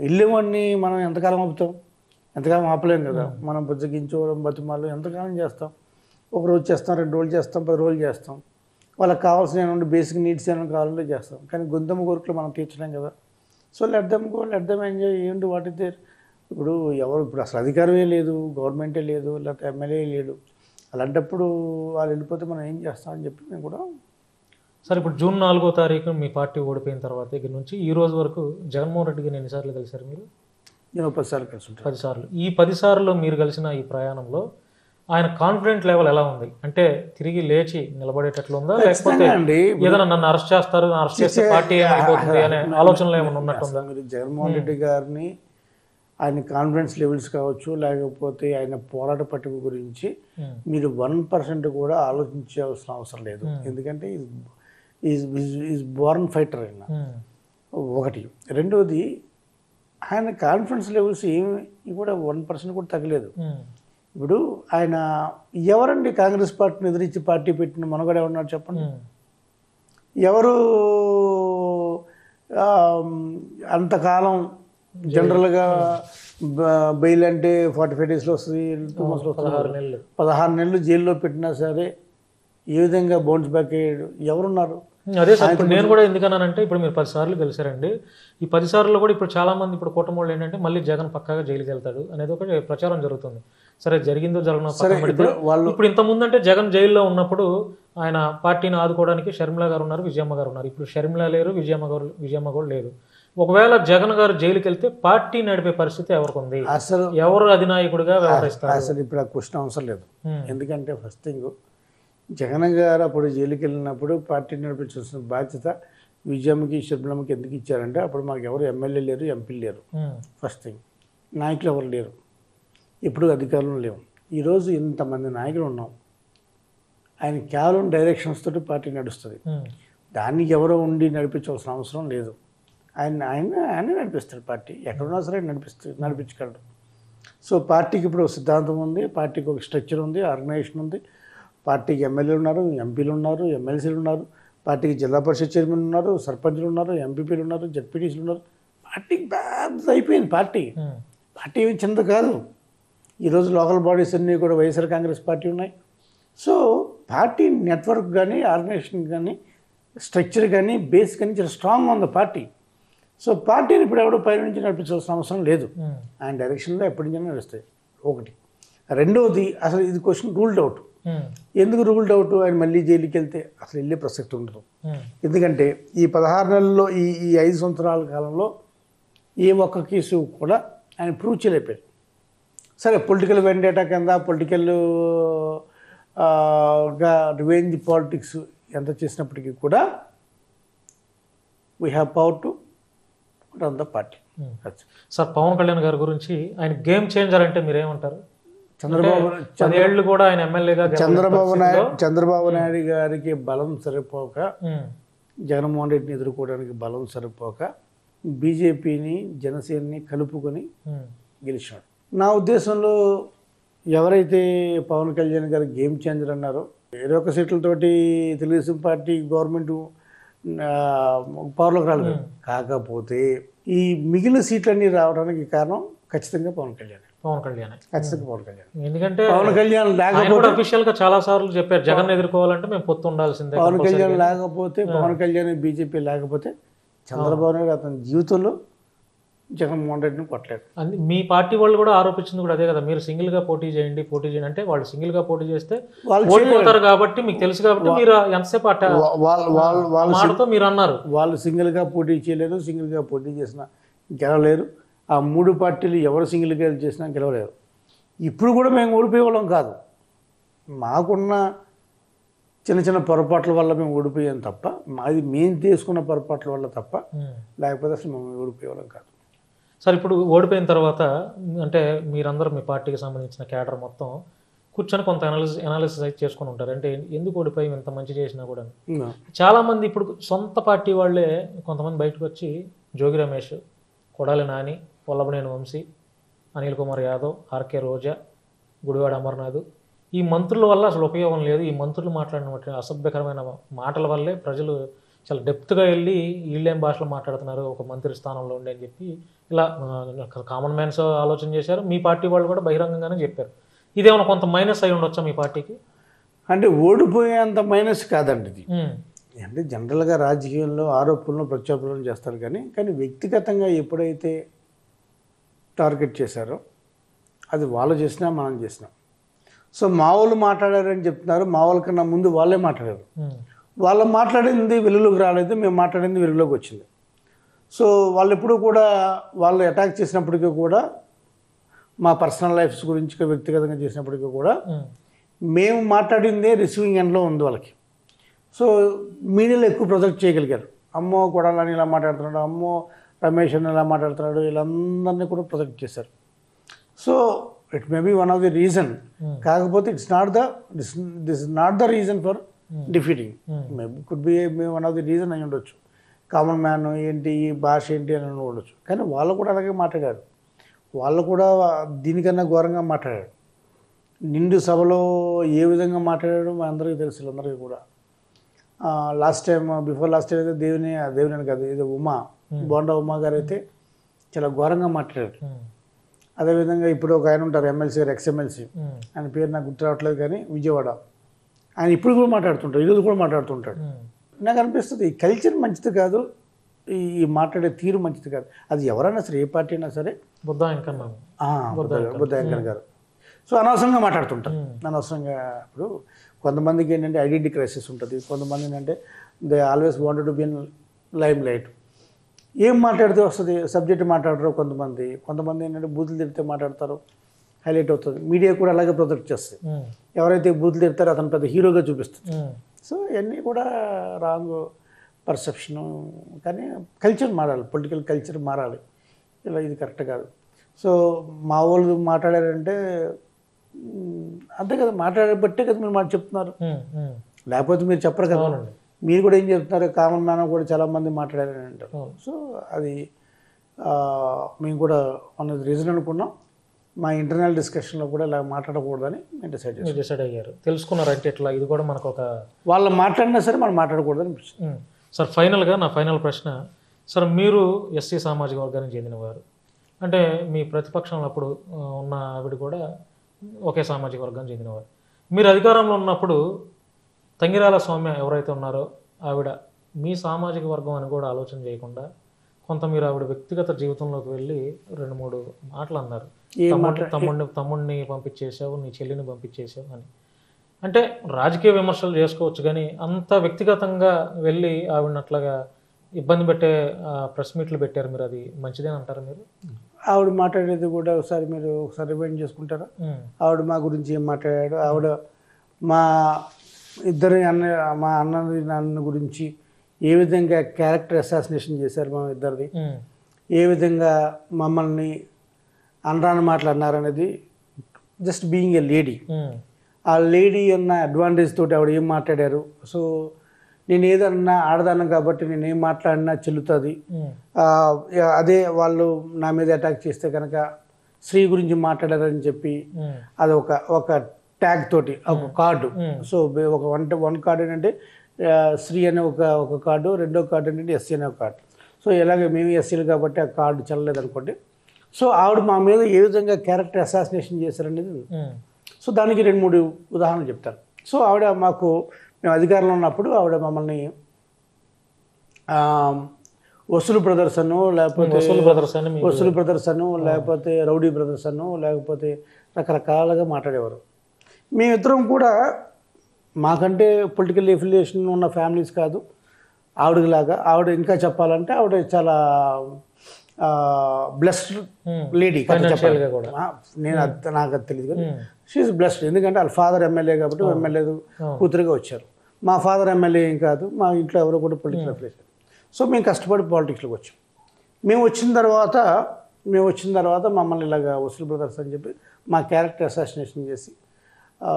ఇల్లేమన్నీ మనం ఎంతకాలం ఆపుతాం? ఎంతకాలం ఆపలేం కదా. మనం బుజ్జగించుకోవడం, బతిమాలు ఎంతకాలం చేస్తాం? ఒక రోజు చేస్తాం, 2 రోజులు చేస్తాం, 10 రోజులు చేస్తాం. వాళ్ళకి కావాల్సిన ఏమంటే బేసిక్ నీడ్స్ ఏమైనా కావాలంటే చేస్తాం, కానీ గొంతమ్మ కోరికలు మనం తీర్చలేం కదా. So let them enjoy. ఏంటి వాట్ ఇస్ దేర్? ఇప్పుడు అసలు అధికారమే లేదు, గవర్నమెంటే లేదు, లేకపోతే ఎమ్మెల్యే లేడు. అలాంటప్పుడు వాళ్ళు వెళ్ళిపోతే మనం ఏం చేస్తామని చెప్పి మేము కూడా. సార్, ఇప్పుడు జూన్ 4వ తారీఖు మీ పార్టీ ఓడిపోయిన తర్వాత దగ్గర నుంచి ఈ రోజు వరకు జగన్మోహన్ రెడ్డి గారిని ఎన్నిసార్లు కలిశారు మీరు? నేను 10 సార్లు కలిసి ఉంటాను. 10 సార్లు. ఈ 10 సార్లు మీరు కలిసిన ఈ ప్రయాణంలో ఆయన కాన్ఫిడెంట్ లెవెల్ ఎలా ఉంది? అంటే తిరిగి లేచి నిలబడేటట్లు ఉందా, లేకపోతే ఏదైనా నన్ను అరెస్ట్ చేస్తారు, అరెస్ట్ చేస్తే పార్టీ ఏమైపోతుంది అనే ఆలోచనలు ఏమైనా ఉన్నట్టుందా? మీరు జగన్మోహన్ రెడ్డి గారిని, ఆయన కాన్ఫిడెన్స్ లెవెల్స్ కావచ్చు, లేకపోతే ఆయన పోరాట పట్టుకు గురించి మీరు 1% కూడా ఆలోచించాల్సిన అవసరం లేదు. ఎందుకంటే ఈజ్ బోర్న్ ఫైటర్ అయినా ఒకటి. రెండవది, ఆయన కాన్ఫిడెన్స్ లెవెల్స్ ఏమి కూడా 1% కూడా తగ్గలేదు. ఇప్పుడు ఆయన ఎవరండి కాంగ్రెస్ పార్టీని ఎదిరించి పార్టీ పెట్టిన మనగడ ఏమన్నారు చెప్పండి? ఎవరు అంతకాలం జనరల్గా బెయిల్ అంటే 45 daysలో వస్తుంది, 2 monthsలో వస్తుంది. 16 నెలలు జైల్లో పెట్టినా సరే ఏ విధంగా బౌన్స్ బ్యాక్ అయ్యాడు? ఎవరున్నారు? అదే సార్, ఇప్పుడు నేను కూడా ఎందుకన్నానంటే, ఇప్పుడు మీరు 10 సార్లు గెలిచారండి. ఈ 10 సార్లు కూడా ఇప్పుడు చాలా మంది ఇప్పుడు కూటమి వాళ్ళు ఏంటంటే, మళ్ళీ జగన్ పక్కాగా జైలుకి వెళ్తాడు అనేది ఒక ప్రచారం జరుగుతుంది. సరే, జరిగిందో జరగనో పక్కన పెడితే, ఇప్పుడు ఇంతకుముందు అంటే జగన్ జైల్లో ఉన్నప్పుడు ఆయన పార్టీని ఆదుకోవడానికి షర్మిల గారు ఉన్నారు, విజయమ్మ గారు ఉన్నారు. ఇప్పుడు షర్మిల లేరు, విజయమ్మ కూడా లేదు. ఒకవేళ జగన్ గారు జైలుకి వెళ్తే పార్టీ నడిపే పరిస్థితి ఎవరికి ఉంది? అసలు ఎవరు అధినాయకుడిగా వ్యవహరిస్తారు? అసలు ఇప్పుడు ఆ క్వశ్చన్ అవసరం లేదు. ఎందుకంటే ఫస్ట్ థింగ్, జగన్ గారు అప్పుడు జైలుకి వెళ్ళినప్పుడు పార్టీ నడిపించాల్సిన బాధ్యత విజయమ్మకి, షర్మిలమ్మకి ఎందుకు ఇచ్చారంటే, అప్పుడు మాకు ఎవరు ఎమ్మెల్యే లేరు, ఎంపీలు లేరు. ఫస్ట్ థింగ్, నాయకులు ఎవరు లేరు, ఎప్పుడు అధికారులు లేవు. ఈరోజు ఇంతమంది నాయకులు ఉన్నాం. ఆయన కేవలం డైరెక్షన్స్ తోటి పార్టీ నడుస్తుంది. దానికి ఎవరో ఉండి నడిపించాల్సిన అవసరం లేదు. ఆయన నడిపిస్తాడు పార్టీ. ఎక్కడున్నా సరే నడిపించగలడు. సో పార్టీకి ఇప్పుడు సిద్ధాంతం ఉంది, పార్టీకి ఒక స్ట్రక్చర్ ఉంది, ఆర్గనైజేషన్ ఉంది. పార్టీకి ఎమ్మెల్యేలు ఉన్నారు, ఎంపీలు ఉన్నారు, ఎమ్మెల్సీలు ఉన్నారు, పార్టీకి జిల్లా పరిషత్ చైర్మన్ ఉన్నారు, సర్పంచ్లు ఉన్నారు, ఎంపీపీలు ఉన్నారు, జడ్పీటీసీలు ఉన్నారు. పార్టీకి పెద్ద అయిపోయింది పార్టీ ఏమి చిన్నది కాదు. ఈరోజు లోకల్ బాడీస్ అన్నీ కూడా వైఎస్ఆర్ కాంగ్రెస్ పార్టీ ఉన్నాయి. సో పార్టీ నెట్వర్క్ కానీ ఆర్గనైజేషన్ కానీ స్ట్రక్చర్ కానీ బేస్ కానీ చాలా స్ట్రాంగ్ ఉంది పార్టీ. సో పార్టీని ఇప్పుడు ఎవడో పై నుంచి నడిపించాల్సిన అవసరం లేదు. ఆయన డైరెక్షన్లో ఎప్పటి నుంచి నడుస్తాయి ఒకటి. రెండవది అసలు ఇది క్వశ్చన్ రూల్డ్ అవుట్. ఎందుకు రూల్డ్ అవుట్? ఆయన మళ్ళీ జైలుకి వెళ్తే అసలు వెళ్ళే ప్రసక్తి ఉండదు. ఎందుకంటే ఈ 16 నెలల్లో ఈ 5 సంవత్సరాల కాలంలో ఏ ఒక్క కేసు కూడా ఆయన ప్రూవ్ చేయలేపారు. సరే పొలిటికల్ వెండేటా కింద పొలిటికల్గా రివెంజ్ పాలిటిక్స్ ఎంత చేసినప్పటికీ కూడా we have power to run the party. Sir Pawan Kalyan గారి గురించి ఆయన గేమ్ చేంజర్ అంటే మీరేమంటారు? చంద్రబాబు కూడా ఆయన ఎమ్మెల్యేగా చంద్రబాబు నాయుడు గారికి బలం సరిపోక, జగన్మోహన్ రెడ్డిని ఎదుర్కోవడానికి బలం సరిపోక బీజేపీని జనసేనని కలుపుకొని గెలిచాడు. నా ఉద్దేశంలో ఎవరైతే పవన్ కళ్యాణ్ గారు గేమ్ చేంజర్ అన్నారో 21 సీట్లతోటి తెలుగుదేశం పార్టీ గవర్నమెంట్ పవర్లోకి రాలేదు. కాకపోతే ఈ మిగిలిన సీట్లన్నీ రావడానికి కారణం ఖచ్చితంగా పవన్ కళ్యాణ్. ఖచ్చితంగా పవన్ కళ్యాణ్. ఎందుకంటే పవన్ కళ్యాణ్ లేకపోతే అఫీషియల్ గా చాలా సార్లు చెప్పారు జగన్ ఎదుర్కోవాలంటే మేము పొత్తు ఉండాల్సిందే. పవన్ కళ్యాణ్ లేకపోతే, పవన్ కళ్యాణ్ బీజేపీ లేకపోతే చంద్రబాబు నాయుడు అతని జీవితంలో జగన్మోహన్ రెడ్డిని కొట్టలేదు. మీ పార్టీ వాళ్ళు కూడా ఆరోపించింది కూడా అదే కదా, మీరు సింగిల్ గా పోటీ చేయండి అంటే వాళ్ళు సింగిల్ గా పోటీ చేస్తే ఓడిపోతారు కాబట్టి మీకు తెలుసు కాబట్టి మీరు ఎంతసేపు మాటతో మీరు అన్నారు. వాళ్ళు సింగిల్ గా పోటీ చేయలేరు, సింగిల్ గా పోటీ చేసినా గెలవలేరు. ఆ 3 పార్టీలు ఎవరు సింగిల్గా చేసినా గెలవలేరు. ఇప్పుడు కూడా మేము ఓడిపోయేవాళ్ళం కాదు, మాకున్న చిన్న చిన్న పొరపాట్ల వల్ల మేము ఓడిపోయాం తప్ప, అది మేము తీసుకున్న పొరపాట్ల వల్ల తప్ప, లేకపోతే అసలు మేము ఓడిపోయేవాళ్ళం కాదు. సార్ ఇప్పుడు ఓడిపోయిన తర్వాత అంటే మీరందరూ మీ పార్టీకి సంబంధించిన క్యాడర్ మొత్తం కూర్చొని కొంత అనాలిసిస్ అయితే చేసుకుని ఉంటారు. అంటే ఎందుకు ఓడిపోయి ఇంత మంచి చేసినా కూడా చాలామంది ఇప్పుడు సొంత పార్టీ వాళ్ళే కొంతమంది బయటకు వచ్చి జోగి రమేష్, కొడాలి నాని, వల్లభనేని వంశీ, అనిల్ కుమార్ యాదవ్, ఆర్కే రోజా, గుడివాడ అమర్నాథ్, ఈ మంత్రుల వల్ల అసలు ఉపయోగం లేదు, ఈ మంత్రులు మాట్లాడిన అసభ్యకరమైన మాటల వల్లే ప్రజలు చాలా డెప్త్గా వెళ్ళి వీళ్ళేం భాషలో మాట్లాడుతున్నారు ఒక మంత్రి స్థానంలో ఉండి అని చెప్పి ఇలా కామన్ మ్యాన్స్ ఆలోచన చేశారు. మీ పార్టీ వాళ్ళు కూడా బహిరంగంగానే చెప్పారు. ఇదేమైనా కొంత మైనస్ అయి ఉండొచ్చా మీ పార్టీకి? అంటే ఓడిపోయేంత మైనస్ కాదండి ఇది. అంటే జనరల్గా రాజకీయంలో ఆరోపణలు ప్రత్యారోపణలు చేస్తారు, కానీ వ్యక్తిగతంగా ఎప్పుడైతే టార్గెట్ చేశారో అది వాళ్ళు చేసినా మనం చేసినాం. సో మా వాళ్ళు మాట్లాడారని చెప్తున్నారు, మా వాళ్ళ కన్నా ముందు వాళ్ళే మాట్లాడారు. వాళ్ళు మాట్లాడింది వెలుగులోకి రాలేదు, మేము మాట్లాడింది వెలుగులోకి వచ్చింది. సో వాళ్ళు ఎప్పుడు కూడా వాళ్ళు అటాక్ చేసినప్పటికీ కూడా మా పర్సనల్ లైఫ్స్ గురించి వ్యక్తిగతంగా చేసినప్పటికీ కూడా మేము మాట్లాడిందే రిసీవింగ్ ఎండ్లో ఉంది వాళ్ళకి. సో మీడియాలో ఎక్కువ ప్రొజెక్ట్ చేయగలిగారు. అమ్మో కొడాలని ఇలా మాట్లాడుతున్నాడు, అమ్మో రమేష్ అని ఇలా మాట్లాడుతున్నాడు, వీళ్ళందరినీ కూడా ప్రొజెక్ట్ చేశారు. So it may be one of the reason, కాకపోతే this is not the reason for defeating. Maybe could be one of the reason అయి ఉండొచ్చు. కామన్ మ్యాన్ ఏంటి, ఈ భాష ఏంటి అని ఉండొచ్చు. కానీ వాళ్ళు కూడా అలాగే మాట్లాడారు, వాళ్ళు కూడా దీనికన్నా ఘోరంగా మాట్లాడారు. నిండు సభలో ఏ విధంగా మాట్లాడాడో మా అందరికీ తెలుసు, అందరికీ కూడా. బిఫోర్ లాస్ట్ టైం అయితే దేవుని కాదు, ఇది బోండా ఉమా గారు అయితే చాలా ఘోరంగా మాట్లాడారు. అదేవిధంగా ఇప్పుడు ఒక ఆయన ఉంటారు ఎమ్మెల్సీ గారు, ఎక్స్ఎమ్మెల్సీ, ఆయన పేరు నాకు గుర్తు రావట్లేదు, కానీ విజయవాడ, ఆయన ఇప్పుడు కూడా మాట్లాడుతుంటాడు, ఈరోజు కూడా మాట్లాడుతుంటాడు. నాకు అనిపిస్తుంది ఈ కల్చర్ మంచిది కాదు, ఈ మాట్లాడే తీరు మంచిది కాదు. అది ఎవరైనా సరే, ఏ పార్టీ అయినా సరే. బుద్ధ వెంకన్న గారు సో అనవసరంగా మాట్లాడుతుంటారు. అనవసరంగా ఇప్పుడు కొంతమందికి ఏంటంటే ఐడెంటిటీ క్రైసిస్ ఉంటుంది, కొంతమంది ఏంటంటే they always wanted to be in lime light. ఏం మాట్లాడితే వస్తుంది, సబ్జెక్ట్ మాట్లాడరు కొంతమంది ఏంటంటే బూతులు తిడితే మాట్లాడతారు, హైలైట్ అవుతుంది. మీడియా కూడా అలాగే ప్రొజెక్ట్ చేస్తుంది. ఎవరైతే బూతులు తిడతారో అతను పెద్ద హీరోగా చూపిస్తుంది. సో ఇవన్నీ కూడా రాంగ్ పర్సెప్షను. కానీ కల్చర్ మారాలి, పొలిటికల్ కల్చర్ మారాలి. ఇలా ఇది కరెక్ట్ కాదు. సో మా వాళ్ళు మాట్లాడారంటే అంతే కదా, మాట్లాడబట్టే కదా మీరు మాట చెప్తున్నారు, లేకపోతే మీరు చెప్పరు కదా. మీరు కూడా ఏం చెప్తున్నారు, కామన్ మ్యాన్ కూడా చాలామంది మాట్లాడారని అంటారు. సో అది మేము కూడా అన్నది రీజన్ అనుకున్నాం. మా ఇంటర్నల్ డిస్కషన్లో కూడా ఇలా మాట్లాడకూడదని నేను డిసైడ్ అయ్యారు. తెలుసుకున్నారంటే ఇట్లా ఇది కూడా మనకు ఒక వాళ్ళు మాట్లాడినా సరే మనం మాట్లాడకూడదని అనిపిస్తుంది. సార్ ఫైనల్గా నా ఫైనల్ ప్రశ్న, సరే, మీరు ఎస్సీ సామాజిక వర్గానికి చెందినవారు, అంటే మీ ప్రతిపక్షంలో అప్పుడు ఉన్న ఆవిడ కూడా ఒకే సామాజిక వర్గానికి చెందినవారు. మీరు అధికారంలో ఉన్నప్పుడు తంగిరాల సౌమ్య ఎవరైతే ఉన్నారో ఆవిడ మీ సామాజిక వర్గం అని కూడా ఆలోచన చేయకుండా కొంత మీరు ఆవిడ వ్యక్తిగత జీవితంలోకి వెళ్ళి 2-3 మాటలు అన్నారు. తమ్ముడిని పంపించేసావు, నీ చెల్లిని పంపించేసావు అని. అంటే రాజకీయ విమర్శలు చేసుకోవచ్చు, కానీ అంత వ్యక్తిగతంగా వెళ్ళి ఆవిడని అట్లాగా ఇబ్బంది పెట్టే ప్రెస్ మీట్లు పెట్టారు మీరు. అది మంచిదేనంటారా మీరు? ఆవిడ మాట్లాడేది కూడా ఒకసారి మీరు రివైండ్ చేసుకుంటారా? ఆవిడ మా గురించి ఏం మాట్లాడాడు, ఆవిడ మా ఇద్దరి మా నాన్న గురించి ఏ విధంగా క్యారెక్టర్ అసాసినేషన్ చేశారు మా ఇద్దరిది, ఏ విధంగా మమ్మల్ని అనరాని మాట్లాడినారనేది, జస్ట్ బీయింగ్ ఏ లేడీ, ఆ లేడీ అన్న అడ్వాంటేజ్ తోటి ఆవిడ ఏం మాట్లాడారు. సో నేను ఏదన్నా ఆడదాను కాబట్టి నేను ఏం మాట్లాడినా చెల్లుతుంది. అదే వాళ్ళు నా మీద అటాక్ చేస్తే కనుక స్త్రీ గురించి మాట్లాడారని చెప్పి అది ఒక ట్యాగ్ తోటి ఒక కార్డు. సో ఒక వన్ కార్డు ఏంటంటే స్త్రీ అనే ఒక కార్డు, రెండో కార్డు ఏంటంటే ఎస్సీ అనే ఒక కార్డు. సో ఇలాగే మేము ఎస్సీలు కాబట్టి ఆ కార్డు చెల్లలేదు అనుకోండి. సో ఆవిడ మా మీద ఏ విధంగా క్యారెక్టర్ అసాసినేషన్ చేశారనేది, సో దానికి 2-3 ఉదాహరణలు చెప్తారు. సో ఆవిడ మేము అధికారంలో ఉన్నప్పుడు ఆవిడ మమ్మల్ని వసూలు బ్రదర్స్ అను, లేకపోతే వసూలు బ్రదర్స్ అను, లేకపోతే రౌడీ బ్రదర్స్ అను, లేకపోతే రకరకాలుగా మాట్లాడేవారు. మేమిద్దరం కూడా మాకంటే పొలిటికల్ ఎఫిలియేషన్ ఉన్న ఫ్యామిలీస్ కాదు ఆవిడలాగా. ఆవిడ ఇంకా చెప్పాలంటే ఆవిడ చాలా బ్లెస్డ్ లేడీ. నేను నాకు అది తెలియదు కానీ షీఈస్ బ్లెస్డ్. ఎందుకంటే వాళ్ళ ఫాదర్ ఎమ్మెల్యే కాబట్టి ఎమ్మెల్యే కూతురుగా వచ్చారు. మా ఫాదర్ ఎమ్మెల్యే ఏం కాదు, మా ఇంట్లో ఎవరో కూడా పొలిటికల్ అఫిలియేషన్. సో మేము కష్టపడి పాలిటిక్స్లోకి వచ్చాం. మేము వచ్చిన తర్వాత మమ్మల్ని ఇలాగ వసూలు బ్రదర్స్ అని చెప్పి మా క్యారెక్టర్ అసాసినేషన్ చేసి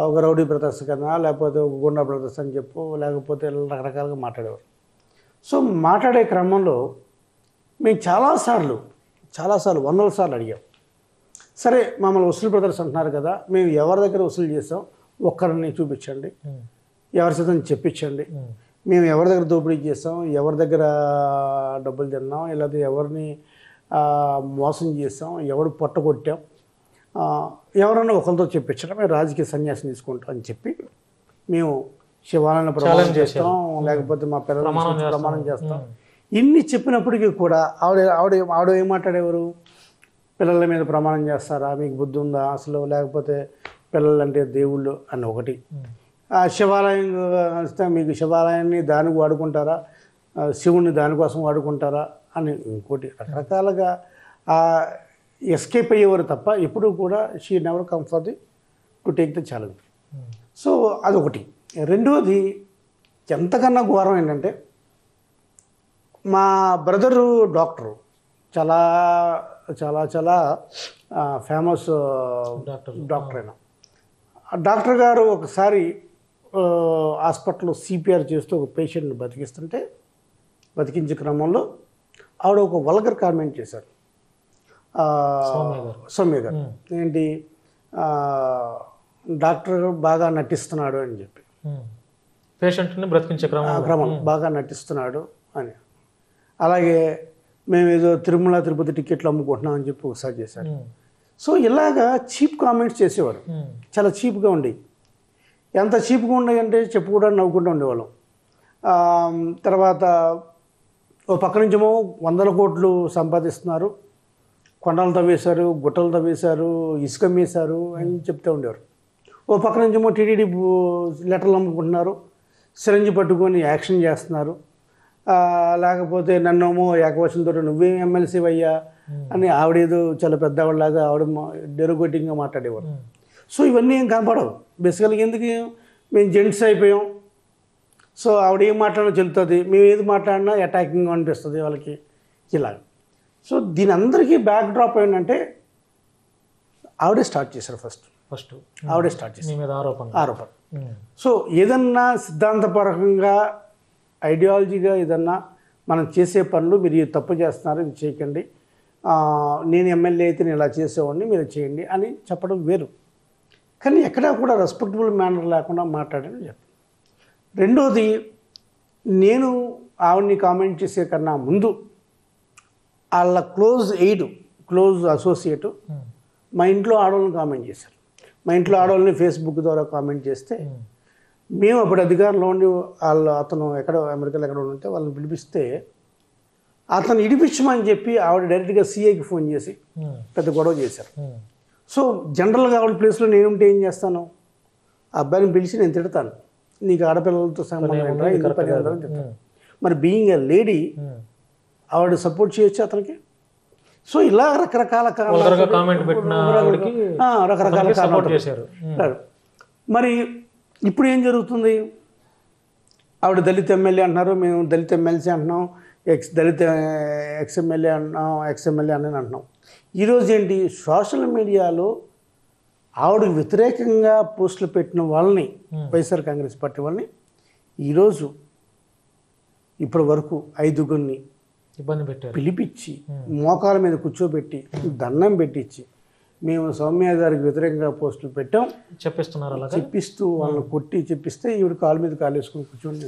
ఒక రౌడీ బ్రదర్స్ కన్నా, లేకపోతే ఒక గుండా బ్రదర్స్ అని చెప్పు, లేకపోతే రకరకాలుగా మాట్లాడేవారు. సో మాట్లాడే క్రమంలో మేము చాలాసార్లు 100 సార్లు అడిగాం. సరే మమ్మల్ని వసూలు బ్రదర్స్ అంటున్నారు కదా, మేము ఎవరి దగ్గర వసూలు చేస్తాం ఒక్కరిని చూపించండి, ఎవరి చేత చెప్పించండి, మేము ఎవరి దగ్గర దోపిడీ చేస్తాం, ఎవరి దగ్గర డబ్బులు తిన్నాం, లేకపోతే ఎవరిని మోసం చేస్తాం, ఎవడు పొట్టగొట్టాం, ఎవరన్నా ఒకరితో చెప్పించడం, మేము రాజకీయ సన్యాసం తీసుకుంటాం అని చెప్పి మేము శివాలయాన్ని ప్రమాణం చేస్తాం, లేకపోతే మా పిల్లలు ప్రమాణం చేస్తాం. ఇన్ని చెప్పినప్పటికీ కూడా ఆవిడ ఏం మాట్లాడేవారు, పిల్లల మీద ప్రమాణం చేస్తారా, మీకు బుద్ధి ఉందా అసలు, లేకపోతే పిల్లలంటే దేవుళ్ళు అని ఒకటి, శివాలయం వస్తే మీకు శివాలయాన్ని దానికి వాడుకుంటారా, శివుణ్ణి దానికోసం వాడుకుంటారా అని ఇంకోటి, రకరకాలుగా ఎస్కేప్ అయ్యేవారు తప్ప ఎప్పుడు కూడా she never come for to take the challenge. So అదొకటి. రెండవది ఎంతకన్నా ఘోరం ఏంటంటే, మా బ్రదరు డాక్టరు, చాలా చాలా చాలా ఫేమస్ డాక్టర్ అయినా, ఆ డాక్టర్ గారు ఒకసారి హాస్పిటల్లో సిపిఆర్ చేస్తూ ఒక పేషెంట్ని బతికించే క్రమంలో ఆవిడ ఒక వల్గర్ కామెంట్ చేశారు సౌమ్య గారు. ఏంటి, డాక్టర్ బాగా నటిస్తున్నాడు అని చెప్పి, పేషెంట్ని బ్రతికించే క్రమం బాగా నటిస్తున్నాడు అని. అలాగే మేము ఏదో తిరుమల తిరుపతి టికెట్లు అమ్ముకుంటున్నాం అని చెప్పి ఒకసారి చేశారు. సో ఇలాగా చీప్ కామెంట్స్ చేసేవారు, చాలా చీప్గా ఉండేవి. ఎంత చీప్గా ఉండేయంటే చెప్పుకోవడానికి నవ్వుకుంటూ ఉండేవాళ్ళం. తర్వాత ఓ పక్క నుంచేమో 100 కోట్లు సంపాదిస్తున్నారు, కొండలు తవ్వేశారు, గుట్టలు తవ్వేశారు, ఇసుక వేశారు అని చెప్తూ ఉండేవారు. ఓ పక్క నుంచేమో టీటీడీ లెటర్లు అమ్ముకుంటున్నారు, సిరంజి పట్టుకొని యాక్షన్ చేస్తున్నారు, లేకపోతే నన్నేమో ఏకవచనంతో నువ్వేం ఎమ్మెల్సీ అయ్యా అని ఆవిడేదో చాలా పెద్దవాళ్ళలాగా ఆవిడ డెరోగేటింగ్గా మాట్లాడేవారు. సో ఇవన్నీ ఏం కనపడవు బేసికల్గా. ఎందుకు, మేము జెంట్స్ అయిపోయాం, సో ఆవిడ ఏం మాట్లాడినా చెల్లుతుంది, మేము ఏది మాట్లాడినా అటాకింగ్ అనిపిస్తుంది వాళ్ళకి ఇలా. సో దీని అందరికీ బ్యాక్ డ్రాప్ ఏంటంటే ఆవిడే స్టార్ట్ చేశారు. ఫస్ట్ ఆవిడే స్టార్ట్ చేశారు ఆరోపణ. సో ఏదన్నా సిద్ధాంతపరంగా ఐడియాలజీగా ఏదన్నా మనం చేసే పనులు మీరు ఇది తప్పు చేస్తున్నారు, ఇది చేయకండి, నేను ఎమ్మెల్యే అయితే నేను ఇలా చేసేవాడిని, మీరు చేయండి అని చెప్పడం వేరు. కానీ ఎక్కడా కూడా రెస్పెక్టబుల్ మేనర్ లేకుండా మాట్లాడని చెప్పి. రెండోది, నేను ఆవిడ్ని కామెంట్ చేసే కన్నా ముందు వాళ్ళ క్లోజ్ అసోసియేటు మా ఇంట్లో ఆడవాళ్ళని కామెంట్ చేశారు. మా ఇంట్లో ఆడవాళ్ళని ఫేస్బుక్ ద్వారా కామెంట్ చేస్తే మేము అప్పుడు అధికారంలో ఉండి అతను అమెరికాలో ఎక్కడ ఉంటే వాళ్ళని పిలిపిస్తే అతను ఇడిపించమని చెప్పి ఆవిడ డైరెక్ట్గా సీఐకి ఫోన్ చేసి పెద్ద గొడవ చేశారు. సో జనరల్గా ఆవిడ ప్లేస్లో నేనుంటే ఏం చేస్తాను, ఆ అబ్బాయిని పిలిచి నేను తిడతాను, నీకు ఆడపిల్లలతో సంబంధం ఏంటో ఇంత పని ఉందని తిడతాను. మరి బీయింగ్ ఎ లేడీ ఆవిడ సపోర్ట్ చేయొచ్చు అతనికి. సో ఇలా రకరకాల కారణాలు. మరి ఇప్పుడు ఏం జరుగుతుంది, ఆవిడ దళిత ఎమ్మెల్యే అంటున్నారు, మేము దళిత ఎమ్మెల్సీ అంటున్నాం, ఎక్స్ ఎమ్మెల్యే అని అంటున్నాం. ఈరోజు ఏంటి, సోషల్ మీడియాలో ఆవిడకి వ్యతిరేకంగా పోస్టులు పెట్టిన వాళ్ళని, వైఎస్ఆర్ కాంగ్రెస్ పార్టీ వాళ్ళని ఈరోజు ఇప్పటి వరకు 5గురిని ఇబ్బంది పెట్టారు, పిలిపించి మోకాల మీద కూర్చోబెట్టి దండం పెట్టించి మేము సౌమ్య గారికి వ్యతిరేకంగా పోస్టులు పెట్టాం చెప్పిస్తున్నారు. అలా చెప్పిస్తూ వాళ్ళని కొట్టి చెప్పిస్తే ఈవిడ కాలు మీద కాలు వేసుకుని కూర్చోండి.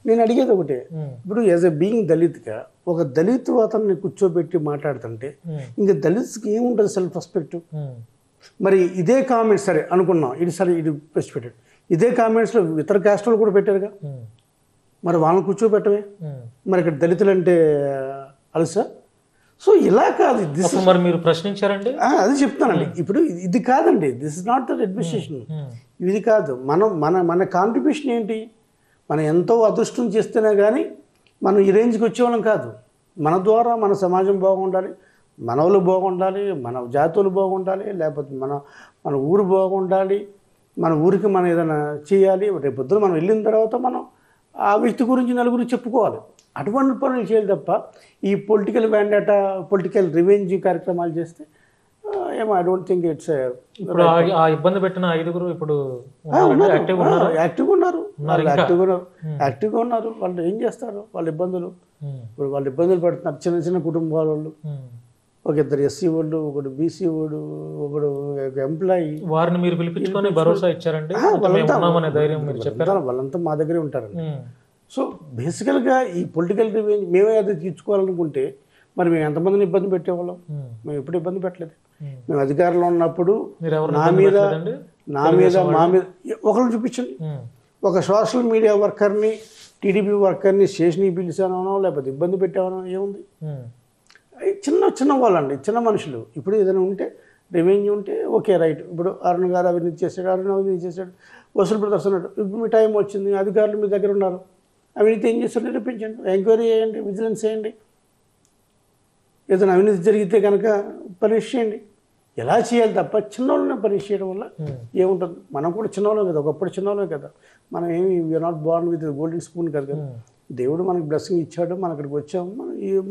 నేను అడిగేది ఒకటే, ఇప్పుడు యాజ్ ఎ బీయింగ్ దళిత్గా ఒక దళిత్ అతన్ని కూర్చోబెట్టి మాట్లాడుతుంటే ఇంకా దళిత్స్కి ఏముంటుంది సెల్ఫ్ రెస్పెక్ట్? మరి ఇదే కామెంట్స్ సరే అనుకున్నాం, ఇది బెస్ట్ పెట్టాడు, ఇదే కామెంట్స్లో ఇతర క్యాస్ట్ వాళ్ళు కూడా పెట్టారుగా, మరి వాళ్ళని కూర్చోబెట్టమే. మరి ఇక్కడ దళితులు అంటే అలసా? సో ఇలా కాదు, మరి మీరు ప్రశ్నించారండి, అది చెప్తానండి. ఇప్పుడు ఇది కాదండి, this is not that administration, ఇది కాదు. మన కాంట్రిబ్యూషన్ ఏంటి, మనం ఎంతో అదృష్టం చేస్తేనే కానీ మనం ఈ రేంజ్కి వచ్చేవాళ్ళం కాదు. మన ద్వారా మన సమాజం బాగుండాలి, మన వాళ్ళు బాగుండాలి, మన జాతులు బాగుండాలి, లేకపోతే మన ఊరు బాగుండాలి, మన ఊరికి మనం ఏదైనా చేయాలి. రేపు పొద్దున మనం వెళ్ళిన తర్వాత మనం ఆ వ్యక్తి గురించి నలుగురు చెప్పుకోవాలి. అటువంటి పనులు చేయాలి తప్ప ఈ పొలిటికల్ వ్యాండేటా, పొలిటికల్ రివెంజ్ కార్యక్రమాలు చేస్తే ఏమో ఐ డోంట్ థింక్ ఇట్స్. ఇప్పుడు ఆ ఇబ్బంది పెట్టిన 5గురు ఇప్పుడు యాక్టివ్గా ఉన్నారు. వాళ్ళు ఏం చేస్తారు, వాళ్ళ ఇబ్బందులు ఇప్పుడు వాళ్ళు ఇబ్బందులు పడుతున్నారు. చిన్న చిన్న కుటుంబాల వాళ్ళు, ఒక 2 ఎస్సీ వాళ్ళు, ఒకడు బీసీ వాడు, ఒకడు ఎంప్లాయీ. వారిని మీరు పిలిపించుకొని భరోసా ఇచ్చారండి, వాళ్ళంతా మా దగ్గరే ఉంటారండి. సో బేసికల్గా ఈ పొలిటికల్ రివెంజ్ మేమే అది తీర్చుకోవాలనుకుంటే మరి మేము ఎంతమందిని ఇబ్బంది పెట్టేవాళ్ళం? మేము ఎప్పుడు ఇబ్బంది పెట్టలేదు. మేము అధికారంలో ఉన్నప్పుడు మా మీద ఒకరిని చూపించండి, ఒక సోషల్ మీడియా వర్కర్ని, టీడీపీ వర్కర్ని స్టేషన్కి పిలిచానో లేకపోతే ఇబ్బంది పెట్టామనో ఏముంది? చిన్న వాళ్ళండి, చిన్న మనుషులు. ఇప్పుడు ఏదైనా ఉంటే రెవెన్యూ ఉంటే ఓకే రైట్. ఇప్పుడు అరుణ్ గారు అవినీతి చేశాడు, వసూలు బ్రదర్స్ అన్నాడు. ఇప్పుడు మీ టైం వచ్చింది, అధికారులు మీ దగ్గర ఉన్నారు, అవినీతి ఏం చేస్తారు నిరూపించండి, ఎంక్వైరీ చేయండి, విజిలెన్స్ చేయండి. ఏదైనా అవినీతి జరిగితే కనుక పనిష్ చేయండి. ఎలా చేయాలి తప్ప చిన్నవాళ్ళని పనిష్ చేయడం వల్ల ఏముంటుంది? మనం కూడా చిన్నవాళ్ళం కదా, ఒకప్పుడు చిన్నవాళ్ళమే కదా. మనం ఏమి we are not born with golden spoon కదా. దేవుడు మనకు బ్లెస్సింగ్ ఇచ్చాడు, మనం అక్కడికి వచ్చాము,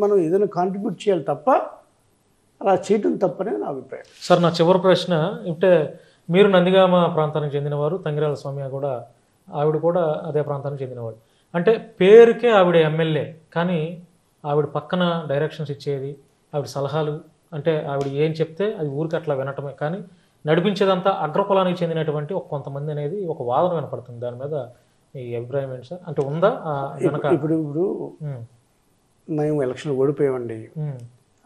మనం ఏదైనా కాంట్రిబ్యూట్ చేయాలి తప్ప అలా చేయటం తప్పనే నా అభిప్రాయం. సార్, నా చివరి ప్రశ్న అంటే, మీరు నందిగామ ప్రాంతానికి చెందినవారు, తంగిరాల స్వామి కూడా ఆవిడ కూడా అదే ప్రాంతానికి చెందినవాడు. అంటే పేరుకే ఆవిడ ఎమ్మెల్యే, కానీ ఆవిడ పక్కన డైరెక్షన్స్ ఇచ్చేది, ఆవిడ సలహాలు, అంటే ఆవిడ ఏం చెప్తే అది ఊరికి అట్లా వినటమే, కానీ నడిపించేదంతా అగ్రకులానికి చెందినటువంటి కొంతమంది అనేది ఒక వాదన వినపడుతుంది. దాని మీద ఈ అభిప్రాయం ఏంటి సార్? అంటే ఉందా ఇప్పుడు మేము ఎలక్షన్ ఓడిపోయామండి,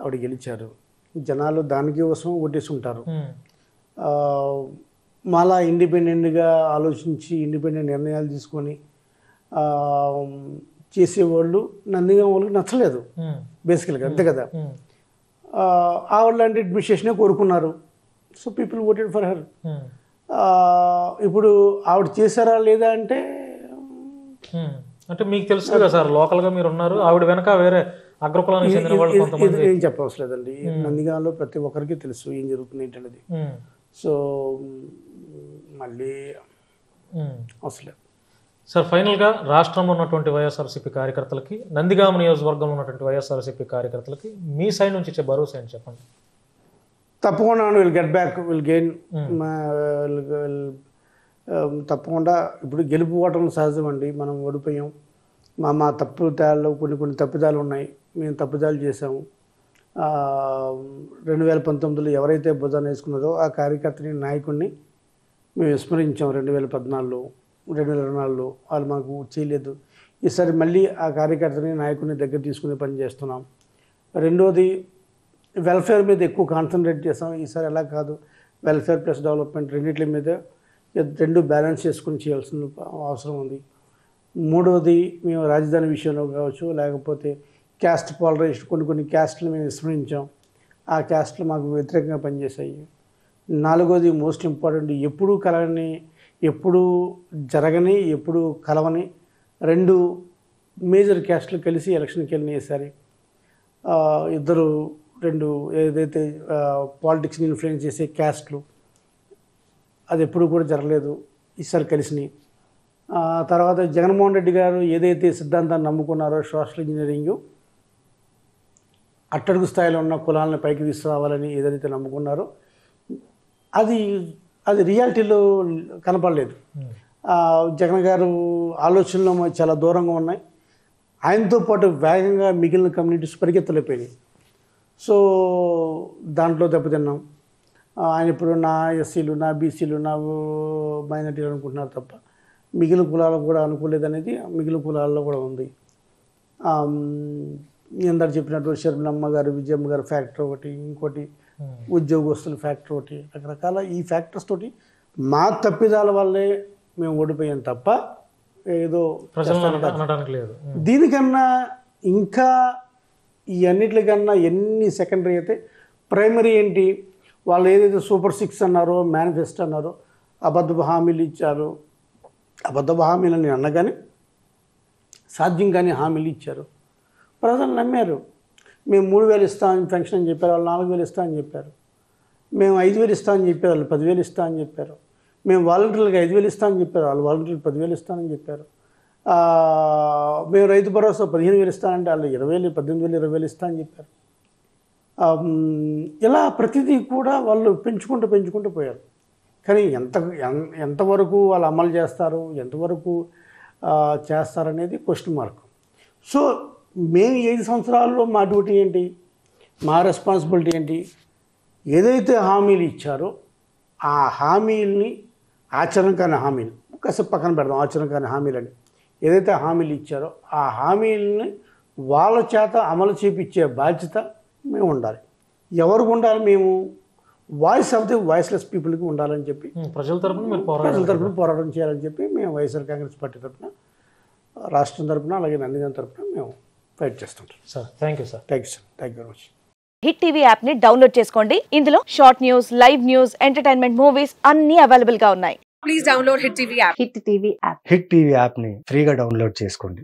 ఆవిడ గెలిచారు, జనాలు దానికి కోసం ఓటేసి ఉంటారు. మళ్ళా ఇండిపెండెంట్గా ఆలోచించి ఇండిపెండెంట్ నిర్ణయాలు తీసుకొని చేసేవాళ్ళు నందిగా వాళ్ళకి నచ్చలేదు బేసికల్గా, అంతే కదా. ఆవిడ లాంటి అడ్మినిస్ట్రేషనే కోరుకున్నారు. So people voted for her. ఇప్పుడు ఆవిడ చేశారా లేదా అంటే మీకు తెలుసు కదా సార్, లోకల్గా మీరు ఉన్నారు, ఆవిడ వెనక వేరే అగ్రకులానికి చెందిన వాళ్ళు కొంతమంది. ఏం చెప్పవలసిన లేదండి, నందిగామలో ప్రతి ఒక్కరికి తెలుసు ఏం జరుగుతుంది ఏంటనేది. సో మళ్ళీ అసలు సార్, ఫైనల్గా రాష్ట్రంలో ఉన్నటువంటి వైఎస్ఆర్సీపీ కార్యకర్తలకి, నందిగామ నియోజకవర్గంలో ఉన్నటువంటి వైఎస్ఆర్సీపీ కార్యకర్తలకి మీ సైడ్ నుంచి ఇచ్చే భరోసా ఏంటి చెప్పండి? తప్పకుండా will get back, will gain. తప్పకుండా ఇప్పుడు గెలుపు ఓటములు సహజం అండి. మనం ఓడిపోయాం, మా తప్పుదాల్లో కొన్ని తప్పిదాలు ఉన్నాయి, మేము తప్పిదాలు చేసాము. 2019లో ఎవరైతే భుజాన్ని వేసుకున్నదో ఆ కార్యకర్తని, నాయకుడిని మేము విస్మరించాం. 2014లో 2024లో వాళ్ళు మాకు చేయలేదు. ఈసారి మళ్ళీ ఆ కార్యకర్తని, నాయకుడిని దగ్గర తీసుకునే పని చేస్తున్నాం. రెండోది వెల్ఫేర్ మీద ఎక్కువ కాన్సన్ట్రేట్ చేస్తాం. ఈసారి ఎలా కాదు, వెల్ఫేర్ ప్లస్ డెవలప్మెంట్ రెండింటి మీద రెండు బ్యాలెన్స్ చేసుకుని చేయాల్సిన అవసరం ఉంది. మూడవది మేము రాజధాని విషయంలో కావచ్చు, లేకపోతే క్యాస్ట్ పాలరైజేషన్, కొన్ని క్యాస్ట్లు మేము విస్మరించాం, ఆ క్యాస్ట్లు మాకు వ్యతిరేకంగా పనిచేశాయి. నాలుగోది మోస్ట్ ఇంపార్టెంట్, ఎప్పుడూ కలవని, ఎప్పుడు జరగని, ఎప్పుడు కలవని రెండు మేజర్ క్యాస్ట్లు కలిసి ఎలక్షన్కి వెళ్ళిన ఈసారి. ఇద్దరు రెండు ఏదైతే పాలిటిక్స్ని ఇన్ఫ్లుయెన్స్ చేసే క్యాస్ట్లు, అది ఎప్పుడు కూడా జరగలేదు, ఈసారి కలిసినాయి. తర్వాత జగన్మోహన్ రెడ్డి గారు ఏదైతే సిద్ధాంతాన్ని నమ్ముకున్నారో, సోషల్ ఇంజనీరింగ్, అట్టడుగు స్థాయిలో ఉన్న కులాలను పైకి తీసుకురావాలని ఏదైతే నమ్ముకున్నారో అది రియాలిటీలో కనపడలేదు. జగన్ గారు ఆలోచనలు చాలా దూరంగా ఉన్నాయి. ఆయనతో పాటు వేగంగా మిగిలిన కమ్యూనిటీస్ పరిగెత్తలేకపోయినాయి. సో దాంట్లో దెబ్బతిన్నాం. ఆయన ఇప్పుడు నా ఎస్సీలు, నా బీసీలు, నా మైనార్టీలు అనుకుంటున్నారు తప్ప మిగిలిన కులాలకు కూడా అనుకోలేదనేది మిగిలిన కులాల్లో కూడా ఉంది. అందరు చెప్పినట్టు శర్మిలమ్మ గారు, విజయమ్మ గారు ఫ్యాక్టర్ ఒకటి, ఇంకోటి ఉద్యోగస్తుల ఫ్యాక్టర్ ఒకటి, రకరకాల ఈ ఫ్యాక్టర్స్ తోటి మా తప్పిదాల వల్లే మేము ఓడిపోయాం తప్ప ఏదో అనడానికి లేదు. దీనికన్నా ఇంకా ఈ అన్నిటికన్నా ఎన్ని సెకండరీ అయితే ప్రైమరీ ఏంటి, వాళ్ళు ఏదైతే సూపర్ 6 అన్నారో, మేనిఫెస్టో అన్నారో, అబద్ధపు హామీలు ఇచ్చారు. అబద్ధపు హామీలని అనగానే సాధ్యం కానీ హామీలు ఇచ్చారు, ప్రజలు నమ్మారు. మేము 3,000 ఇస్తామని పెన్షన్ అని చెప్పారు, వాళ్ళు 4,000 ఇస్తామని చెప్పారు. మేము 5,000 ఇస్తామని చెప్పారు, వాళ్ళు 10,000 ఇస్తామని చెప్పారు. మేము వాలంటీర్లకు 5,000 ఇస్తామని చెప్పారు, వాళ్ళు వాలంటీర్లు 10,000 ఇస్తామని చెప్పారు. మేము రైతు భరోసా 15,000 ఇస్తానంటే వాళ్ళు 20,000, 18,000, 20,000 ఇస్తామని చెప్పారు. ఇలా ప్రతిదీ కూడా వాళ్ళు పెంచుకుంటూ పోయారు. కానీ ఎంతవరకు వాళ్ళు అమలు చేస్తారు, ఎంతవరకు చేస్తారనేది క్వశ్చన్ మార్క్. సో మేము 5 సంవత్సరాల్లో మా డ్యూటీ ఏంటి, మా రెస్పాన్సిబిలిటీ ఏంటి, ఏదైతే హామీలు ఇచ్చారో ఆ హామీలని, ఆచరణ కాని హామీలు కాసేపు పక్కన పెడదాం, ఆచరణ కాని హామీలని ఏదైతే హామీలు ఇచ్చారో ఆ హామీలని వాళ్ళ చేత అమలు చేపించే బాధ్యత మేము ఉండాలి. ఎవరికి ఉండాలి? మేము వాయిస్ ఆఫ్ ది వాయిస్లెస్ పీపుల్కి ఉండాలని చెప్పి ప్రజల తరపున పోరాటం చేయాలని చెప్పి మేము వైఎస్ఆర్ కాంగ్రెస్ పార్టీ తరఫున, రాష్ట్రం తరఫున, అలాగే నందిగాం తరఫున మేము ఫైట్ చేస్తుంటాం. Sir thank you sir. Thank you sir. Thank you very much. Hit TV app ని డౌన్లోడ్ చేసుకోండి. ఇందులో short news, live news, entertainment movies అన్ని అవైలబుల్ గా ఉన్నాయి. Please download hit TV app. Hit TV app ని ఫ్రీగా download చేసుకోండి.